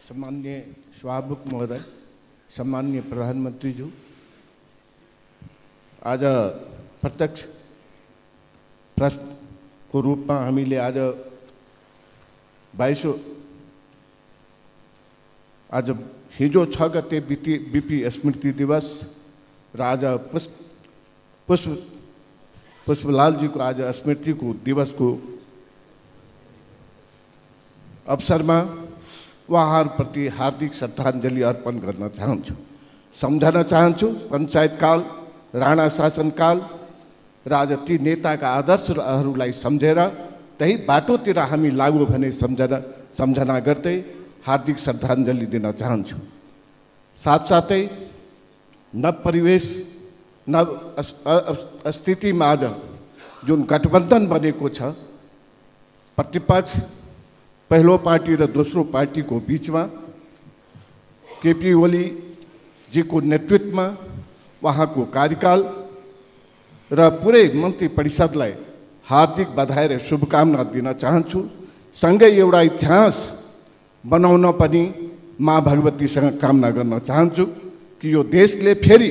सम्माननीय सभामुख महोदय, सम्माननीय प्रधानमन्त्रीज्यू, आज प्रत्यक्ष प्रश्नको रूपमा हामीले आज 22 आज हिजो 6 गते बीपी स्मृति दिवस र आज पुष्पलालजीको आज स्मृतिको दिवसको अवसरमा उहाँहरूप्रति हार्दिक श्रद्धाञ्जली अर्पण गर्न चाहन्छु। सम्झन चाहन्छु पञ्चायतकाल, राणा शासनकाल र आज ती नेताका आदर्शहरूलाई सम्झेर त्यही बाटोतिर हामी लागु भने सम्झना गर्दै हार्दिक श्रद्धाञ्जली दिन चाहन्छु। साथसाथै नव परिवेश, नव स्थितिमा आज जुन गठबन्धन बनेको छ, प्रतिपक्ष पहिलो पार्टी र दोस्रो पार्टीको बिचमा केपी ओलीजीको नेतृत्वमा उहाँको कार्यकाल र पुरै मन्त्री परिषदलाई हार्दिक बधाई र शुभकामना दिन चाहन्छु। सँगै एउटा इतिहास बनाउन पनि माँ भगवतीसँग कामना गर्न चाहन्छु कि यो देशले फेरि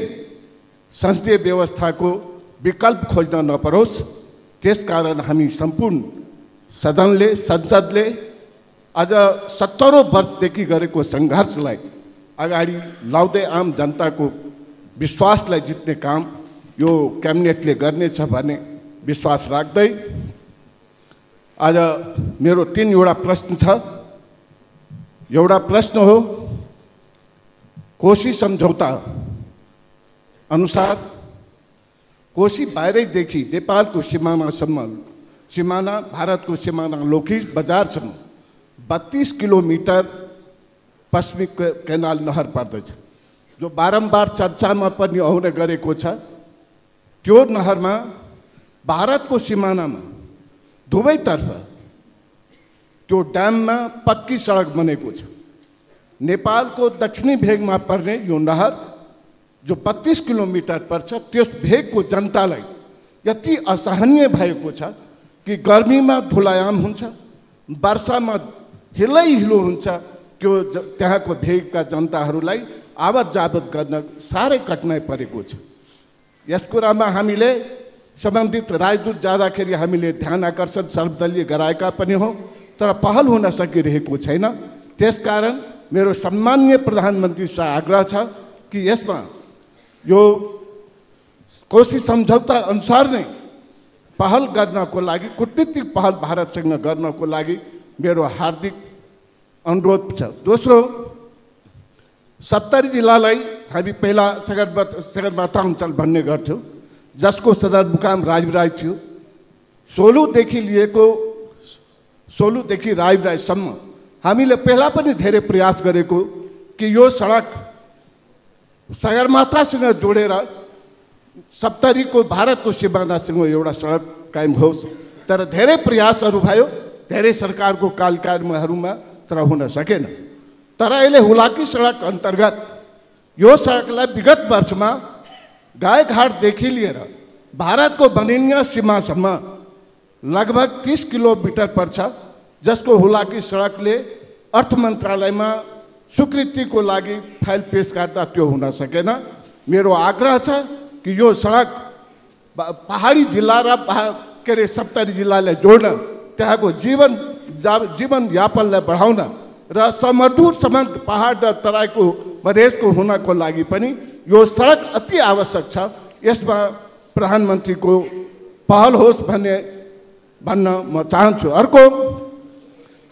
संसदीय व्यवस्थाको विकल्प खोज्न नपरोस्। त्यसकारण हामी सम्पूर्ण संसदले आज 70 वर्षदेखि गरेको सङ्घर्षलाई अगाडि लाउँदै आम जनताको विश्वासलाई जित्ने काम यो क्याबिनेटले गर्नेछ भन्ने विश्वास राख्दै आज मेरो 3वटा प्रश्न छ। एउटा प्रश्न हो, कोशी सम्झौता अनुसार कोशी बाहिरैदेखि नेपालको सिमाना भारतको सिमाना लोखिस बजारसम्म 32 किलोमिटर पश्चिमी केनाल नहर पर्दछ, जो बारम्बार चर्चामा पनि आउने गरेको छ। त्यो नहरमा भारतको सिमानामा दुवैतर्फ त्यो ड्याममा पक्की सडक बनेको छ। नेपालको दक्षिणी भेगमा पर्ने यो नहर जो 32 किलोमिटर पर्छ, त्यस भेगको जनतालाई यति असहनीय भएको छ कि गर्मीमा धुलायाम हुन्छ, वर्षामा हिलो हुन्छ। त्यो त्यहाँको भेगका जनताहरूलाई आवत जावत गर्न साह्रै कठिनाइ परेको छ। यस कुरामा हामीले सम्बन्धित राजदूत जाँदाखेरि हामीले ध्यान आकर्षण सर्वदलीय गराएका पनि हौँ, तर पहल हुन सकिरहेको छैन। त्यसकारण मेरो सम्माननीय प्रधानमन्त्रीसँग आग्रह छ कि यसमा यो कोशी सम्झौता अनुसार नै पहल गर्नको लागि, कूटनीतिक पहल भारतसँग गर्नको लागि मेरो हार्दिक अनुरोध छ। दोस्रो, 70 जिल्लालाई हामी पहिला सगरमाथा अञ्चल भन्ने गर्थ्यौँ, जसको सदरमुकाम राजविराज थियो। सोलुदेखि राजविराजसम्म हामीले पहिला पनि धेरै प्रयास गरेको कि यो सडक सगरमाथासँग जोडेर 70 को भारतको सिमानासँग एउटा सडक कायम होस्। तर धेरै प्रयासहरू भयो, धेरै सरकारको कार्यक्रमहरूमा, तर हुन सकेन। तर अहिले हुलाकी सडक अन्तर्गत यो सडकलाई विगत वर्षमा गाईघाटदेखि लिएर भारतको बनिनिया सीमासम्म लगभग 30 किलोमिटर पर्छ, जसको हुलाकी सडकले अर्थ मन्त्रालयमा स्वीकृतिको लागि फाइल पेश गर्दा त्यो हुन सकेन। मेरो आग्रह छ कि यो सडक पहाडी जिल्ला र 70 जिल्लालाई जोड्न, त्यहाँको जीवनयापनलाई बढाउन र समृद्ध सम्बन्ध पहाड र तराईको मधेसको हुनको लागि पनि यो सडक अति आवश्यक छ। यसमा प्रधानमन्त्रीको पहल होस् भन्न म चाहन्छु। अर्को,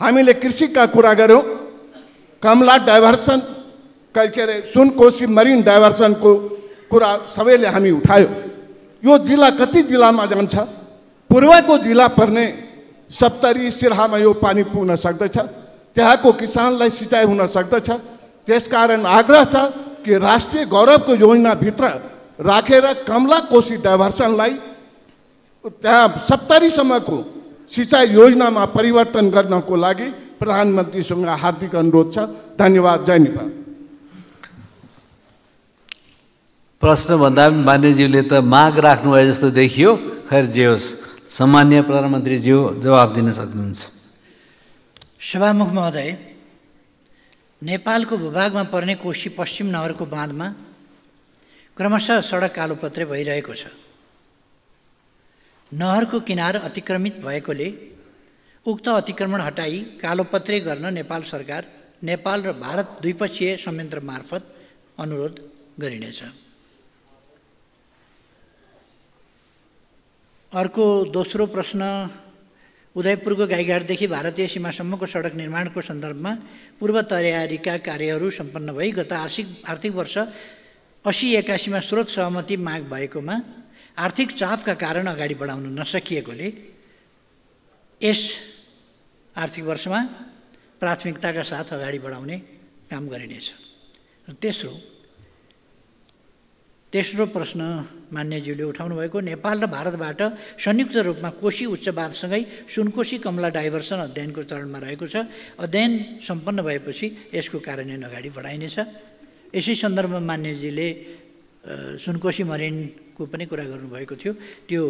हामीले कृषिका कुरा गऱ्यौँ। कमला डाइभर्सन के अरे सुनकोशी मरिन डाइभर्सनको कुरा सबैले हामी उठायो। यो जिल्ला कति जिल्लामा जान्छ? पूर्वको जिल्ला पर्ने 70 सिरहामा यो पानी पुग्न सक्दछ, त्यहाँको किसानलाई सिँचाइ हुन सक्दछ। त्यसकारण आग्रह छ कि राष्ट्रिय गौरवको योजनाभित्र राखेर कमला कोशी डाइभर्सनलाई त्यहाँ 70 सम्मको सिँचाइ योजनामा परिवर्तन गर्नको लागि प्रधानमन्त्रीसँग हार्दिक अनुरोध छ। धन्यवाद। जय नेपाल। प्रश्नभन्दा मान्यज्यूले त माग राख्नुभयो जस्तो देखियो। खैर जे होस्, सम्माननीय प्रधानमन्त्रीज्यू जवाब दिन सक्नुहुन्छ। सभामुख महोदय, नेपालको भूभागमा पर्ने कोशी पश्चिम नहरको बाँधमा क्रमशः सडक कालोपत्रे भइरहेको छ। नहरको किनार अतिक्रमित भएकोले उक्त अतिक्रमण हटाई कालोपत्रे गर्न नेपाल सरकार, नेपाल र भारत द्विपक्षीय संयन्त्र मार्फत अनुरोध गरिनेछ। अर्को दोस्रो प्रश्न, उदयपुरको गाईघाटदेखि भारतीय सीमासम्मको सडक निर्माणको सन्दर्भमा पूर्व तयारीका कार्यहरू सम्पन्न भई गत आर्थिक वर्ष 80-81 स्रोत सहमति माग भएकोमा आर्थिक चापका कारण अगाडि बढाउन नसकिएकोले यस आर्थिक वर्षमा प्राथमिकताका साथ अगाडि बढाउने काम गरिनेछ। तेस्रो प्रश्न मान्यज्यूले उठाउनु भएको, नेपाल र भारतबाट संयुक्त रूपमा कोशी उच्च बाँधसँगै सुनकोशी कमला डाइभर्सन अध्ययनको चरणमा रहेको छ। अध्ययन सम्पन्न भएपछि यसको कार्यान्वयन अगाडि बढाइनेछ। यसै सन्दर्भमा मान्यजीले सुनकोशी मरिनको पनि कुरा गर्नुभएको थियो। त्यो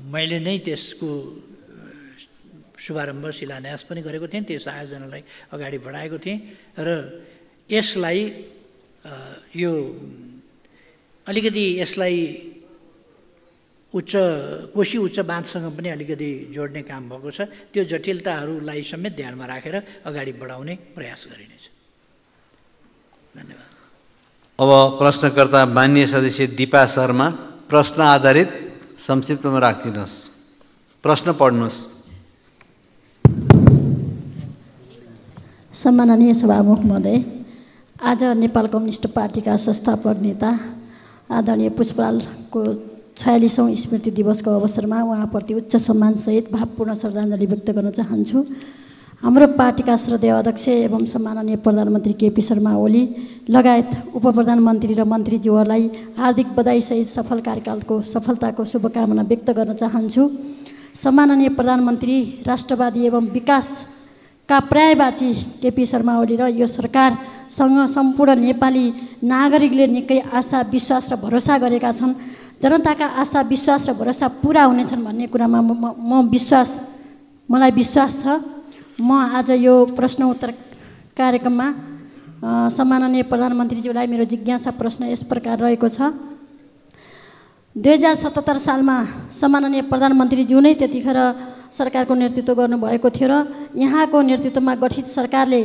मैले नै त्यसको शुभारम्भ शिलान्यास पनि गरेको थिएँ, त्यस आयोजनालाई अगाडि बढाएको थिएँ र यसलाई यो अलिकति यसलाई कोशी उच्च बाँधसँग पनि अलिकति जोड्ने काम भएको छ। त्यो जटिलताहरूलाई समेत ध्यानमा राखेर अगाडि बढाउने प्रयास गरिनेछ। धन्यवाद। अब प्रश्नकर्ता माननीय सदस्य दीपा शर्मा, प्रश्न आधारित संक्षिप्तमा राखिदिनुहोस्। प्रश्न पढ्नुहोस्। सम्माननीय सभामुख महोदय, आज नेपाल कम्युनिस्ट पार्टीका संस्थापक नेता आदरणीय पुष्पलालको 46औं स्मृति दिवसको अवसरमा उहाँप्रति उच्च सम्मानसहित भावपूर्ण श्रद्धाञ्जली व्यक्त गर्न चाहन्छु। हाम्रो पार्टीका श्रद्धेय अध्यक्ष एवं सम्माननीय प्रधानमन्त्री केपी शर्मा ओली लगायत उप प्रधानमन्त्री र मन्त्रीज्यूहरूलाई हार्दिक बधाईसहित सफल कार्यकालको सफलताको शुभकामना व्यक्त गर्न चाहन्छु। सम्माननीय प्रधानमन्त्री राष्ट्रवादी एवं विकासका पर्यायवाची केपी शर्मा ओली र यो सरकारसँग सम्पूर्ण नेपाली नागरिकले निकै आशा विश्वास र भरोसा गरेका छन्। जनताका आशा विश्वास र भरोसा पुरा हुनेछन् भन्ने कुरामा मलाई विश्वास छ। म आज यो प्रश्न उत्तर कार्यक्रममा सम्माननीय प्रधानमन्त्रीज्यूलाई मेरो जिज्ञासा प्रश्न यस प्रकार रहेको छ। 2077 सालमा सम्माननीय प्रधानमन्त्रीज्यू नै त्यतिखेर सरकारको नेतृत्व गर्नुभएको थियो र यहाँको नेतृत्वमा गठित सरकारले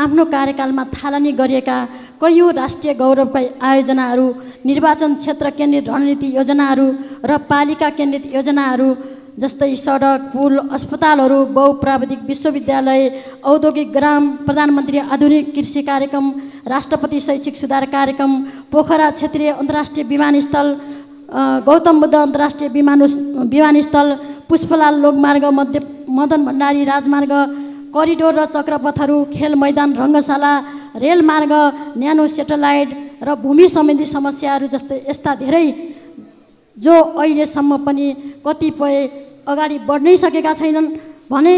आफ्नो कार्यकालमा थालनी गरिएका कैयौँ राष्ट्रिय गौरवका आयोजनाहरू, निर्वाचन क्षेत्र केन्द्रित रणनीति योजनाहरू र पालिका केन्द्रित योजनाहरू जस्तै सडक, पुल, अस्पतालहरू, बहुप्राविधिक विश्वविद्यालय, औद्योगिक ग्राम, प्रधानमन्त्री आधुनिक कृषि कार्यक्रम, राष्ट्रपति शैक्षिक सुधार कार्यक्रम, पोखरा क्षेत्रीय अन्तर्राष्ट्रिय विमानस्थल, गौतम बुद्ध अन्तर्राष्ट्रिय विमानस्थल, पुष्पलाल लोकमार्ग, मदन भण्डारी राजमार्ग, करिडोर र चक्रपथहरू, खेल मैदान, रङ्गशाला, रेलमार्ग, न्यानो सेटेलाइट र भूमि सम्बन्धी समस्याहरू जस्तै यस्ता धेरै जो अहिलेसम्म पनि कतिपय अगाडि बढ्नै सकेका छैनन् भने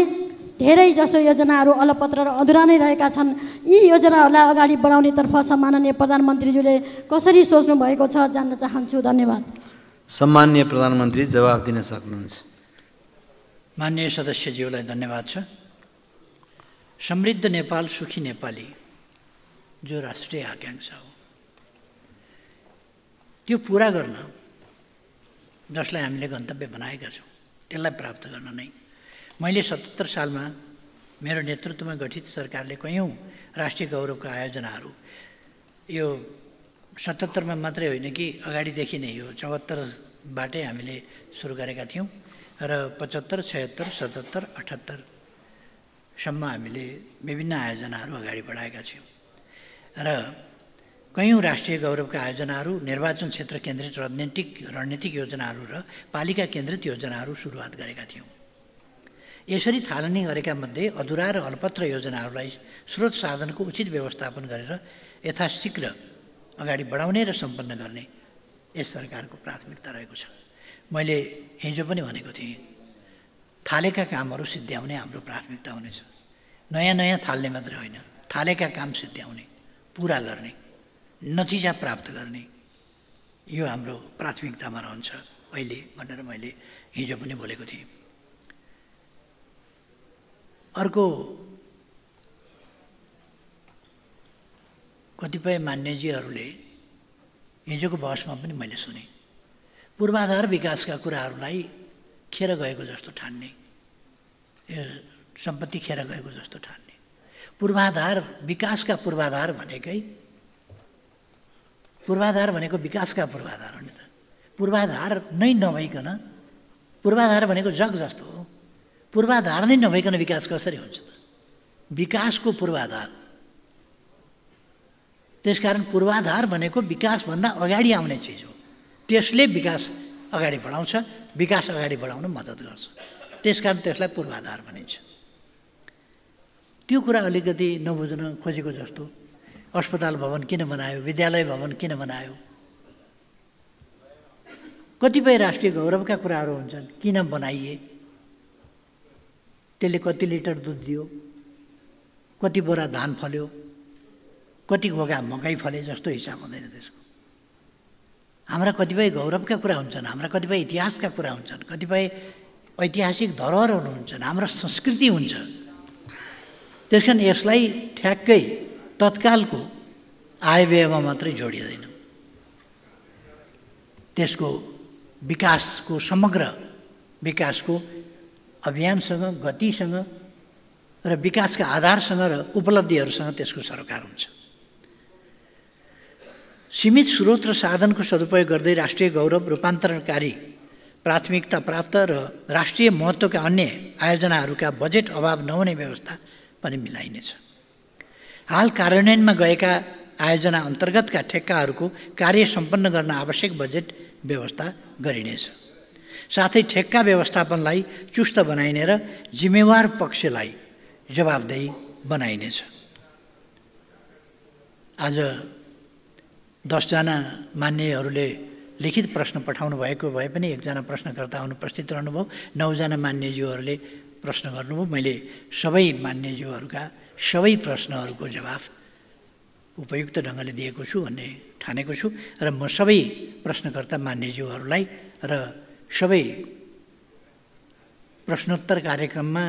धेरै जसो योजनाहरू अलपत्र र अधुरा नै रहेका छन्। यी योजनाहरूलाई अगाडि बढाउनेतर्फ सम्माननीय प्रधानमन्त्रीज्यूले कसरी सोच्नु भएको छ जान्न चाहन्छु। धन्यवाद। सम्माननीय प्रधानमन्त्री जवाफ दिन सक्नुहुन्छ। माननीय सदस्यज्यूलाई धन्यवाद छ। समृद्ध नेपाल सुखी नेपाली जो राष्ट्रिय आकांक्षा हो त्यो पुरा गर्न जसलाई हामीले गन्तव्य बनाएका छौँ त्यसलाई प्राप्त गर्न नै मैले 77 सालमा मेरो नेतृत्वमा गठित सरकारले कैयौँ राष्ट्रिय गौरवका आयोजनाहरू यो 77 मा मात्रै होइन कि अगाडिदेखि नै यो 74 बाटै हामीले सुरु गरेका थियौँ र 75, 76, 77, 78 सम्म हामीले विभिन्न आयोजनाहरू अगाडि बढाएका छौँ र कैयौँ राष्ट्रिय गौरवका आयोजनाहरू, निर्वाचन क्षेत्र केन्द्रित रणनीतिक योजनाहरू र पालिका केन्द्रित योजनाहरू सुरुवात गरेका थियौँ। यसरी थालनी गरेका मध्ये अधुरा र अल्पत्र योजनाहरूलाई स्रोत साधनको उचित व्यवस्थापन गरेर यथाशीघ्र अगाडि बढाउने र सम्पन्न गर्ने यस सरकारको प्राथमिकता रहेको छ। मैले हिजो पनि भनेको थिएँ, थालेका कामहरू सिद्ध्याउने हाम्रो प्राथमिकता हुनेछ। नयाँ थाल्ने मात्रै होइन, थालेका काम सिद्ध्याउने, पुरा गर्ने, नतिजा प्राप्त गर्ने यो हाम्रो प्राथमिकतामा रहन्छ अहिले भनेर मैले हिजो पनि बोलेको थिएँ। अर्को कतिपय मान्यजीहरूले हिजोको बहसमा पनि मैले सुने पूर्वाधार विकासका कुराहरूलाई खेर गएको जस्तो ठान्ने, यो सम्पत्ति खेर गएको जस्तो ठान्ने। पूर्वाधार विकासका पूर्वाधार भनेको विकासका पूर्वाधार हो नि त। पूर्वाधार नै नभइकन, पूर्वाधार भनेको जग जस्तो हो, पूर्वाधार नै नभइकन विकास कसरी हुन्छ त? विकासको पूर्वाधार। त्यसकारण पूर्वाधार भनेको विकासभन्दा अगाडि आउने चिज हो। त्यसले विकास अगाडि बढाउँछ, विकास अगाडि बढाउन मद्दत गर्छ। त्यसकारण त्यसलाई पूर्वाधार भनिन्छ। त्यो कुरा अलिकति नबुझ्न खोजेको जस्तो, अस्पताल भवन किन बनायो, विद्यालय भवन किन बनायो, कतिपय राष्ट्रिय गौरवका कुराहरू हुन्छन्, किन बनाइए, त्यसले कति लिटर दुध दियो, कति बोरा धान फल्यो, कति घोगा मकै फले जस्तो हिसाब हुँदैन त्यसको। हाम्रा कतिपय गौरवका कुरा हुन्छन्, हाम्रा कतिपय इतिहासका कुरा हुन्छन्, कतिपय ऐतिहासिक धरोहरहरू हुन्छन्, हाम्रो संस्कृति हुन्छ। त्यस कारण यसलाई ठ्याक्कै तत्कालको आयव्ययमा मात्रै जोडिँदैन। त्यसको विकासको समग्र विकासको अभियानसँग, गतिसँग र विकासका आधारसँग र उपलब्धिहरूसँग त्यसको सरोकार हुन्छ। सीमित स्रोत र साधनको सदुपयोग गर्दै राष्ट्रिय गौरव रूपान्तरणकारी प्राथमिकता प्राप्त र राष्ट्रिय महत्त्वका अन्य आयोजनाहरूका बजेट अभाव नहुने व्यवस्था पनि मिलाइनेछ। हाल कार्यान्वयनमा गएका आयोजना अन्तर्गतका ठेक्काहरूको कार्य सम्पन्न गर्न आवश्यक बजेट व्यवस्था गरिनेछ। साथै ठेक्का व्यवस्थापनलाई चुस्त बनाइने र जिम्मेवार पक्षलाई जवाबदेही बनाइनेछ। आज 10 जना मान्यहरूले लिखित प्रश्न पठाउनु भएको भए पनि एकजना प्रश्नकर्ता अनुपस्थित रहनुभयो। 9 जना मान्यज्यूहरूले प्रश्न गर्नुभयो। मैले सबै मान्यज्यूहरूका सबै प्रश्नहरूको जवाफ उपयुक्त ढङ्गले दिएको छु भन्ने ठानेको छु र म सबै प्रश्नकर्ता मान्यज्यूहरूलाई र सबै प्रश्नोत्तर कार्यक्रममा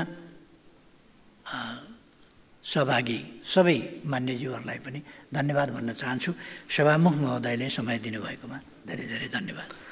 सहभागी सबै मान्यज्यूहरूलाई पनि धन्यवाद भन्न चाहन्छु। सभामुख महोदयले समय दिनुभएकोमा धेरै धेरै धन्यवाद।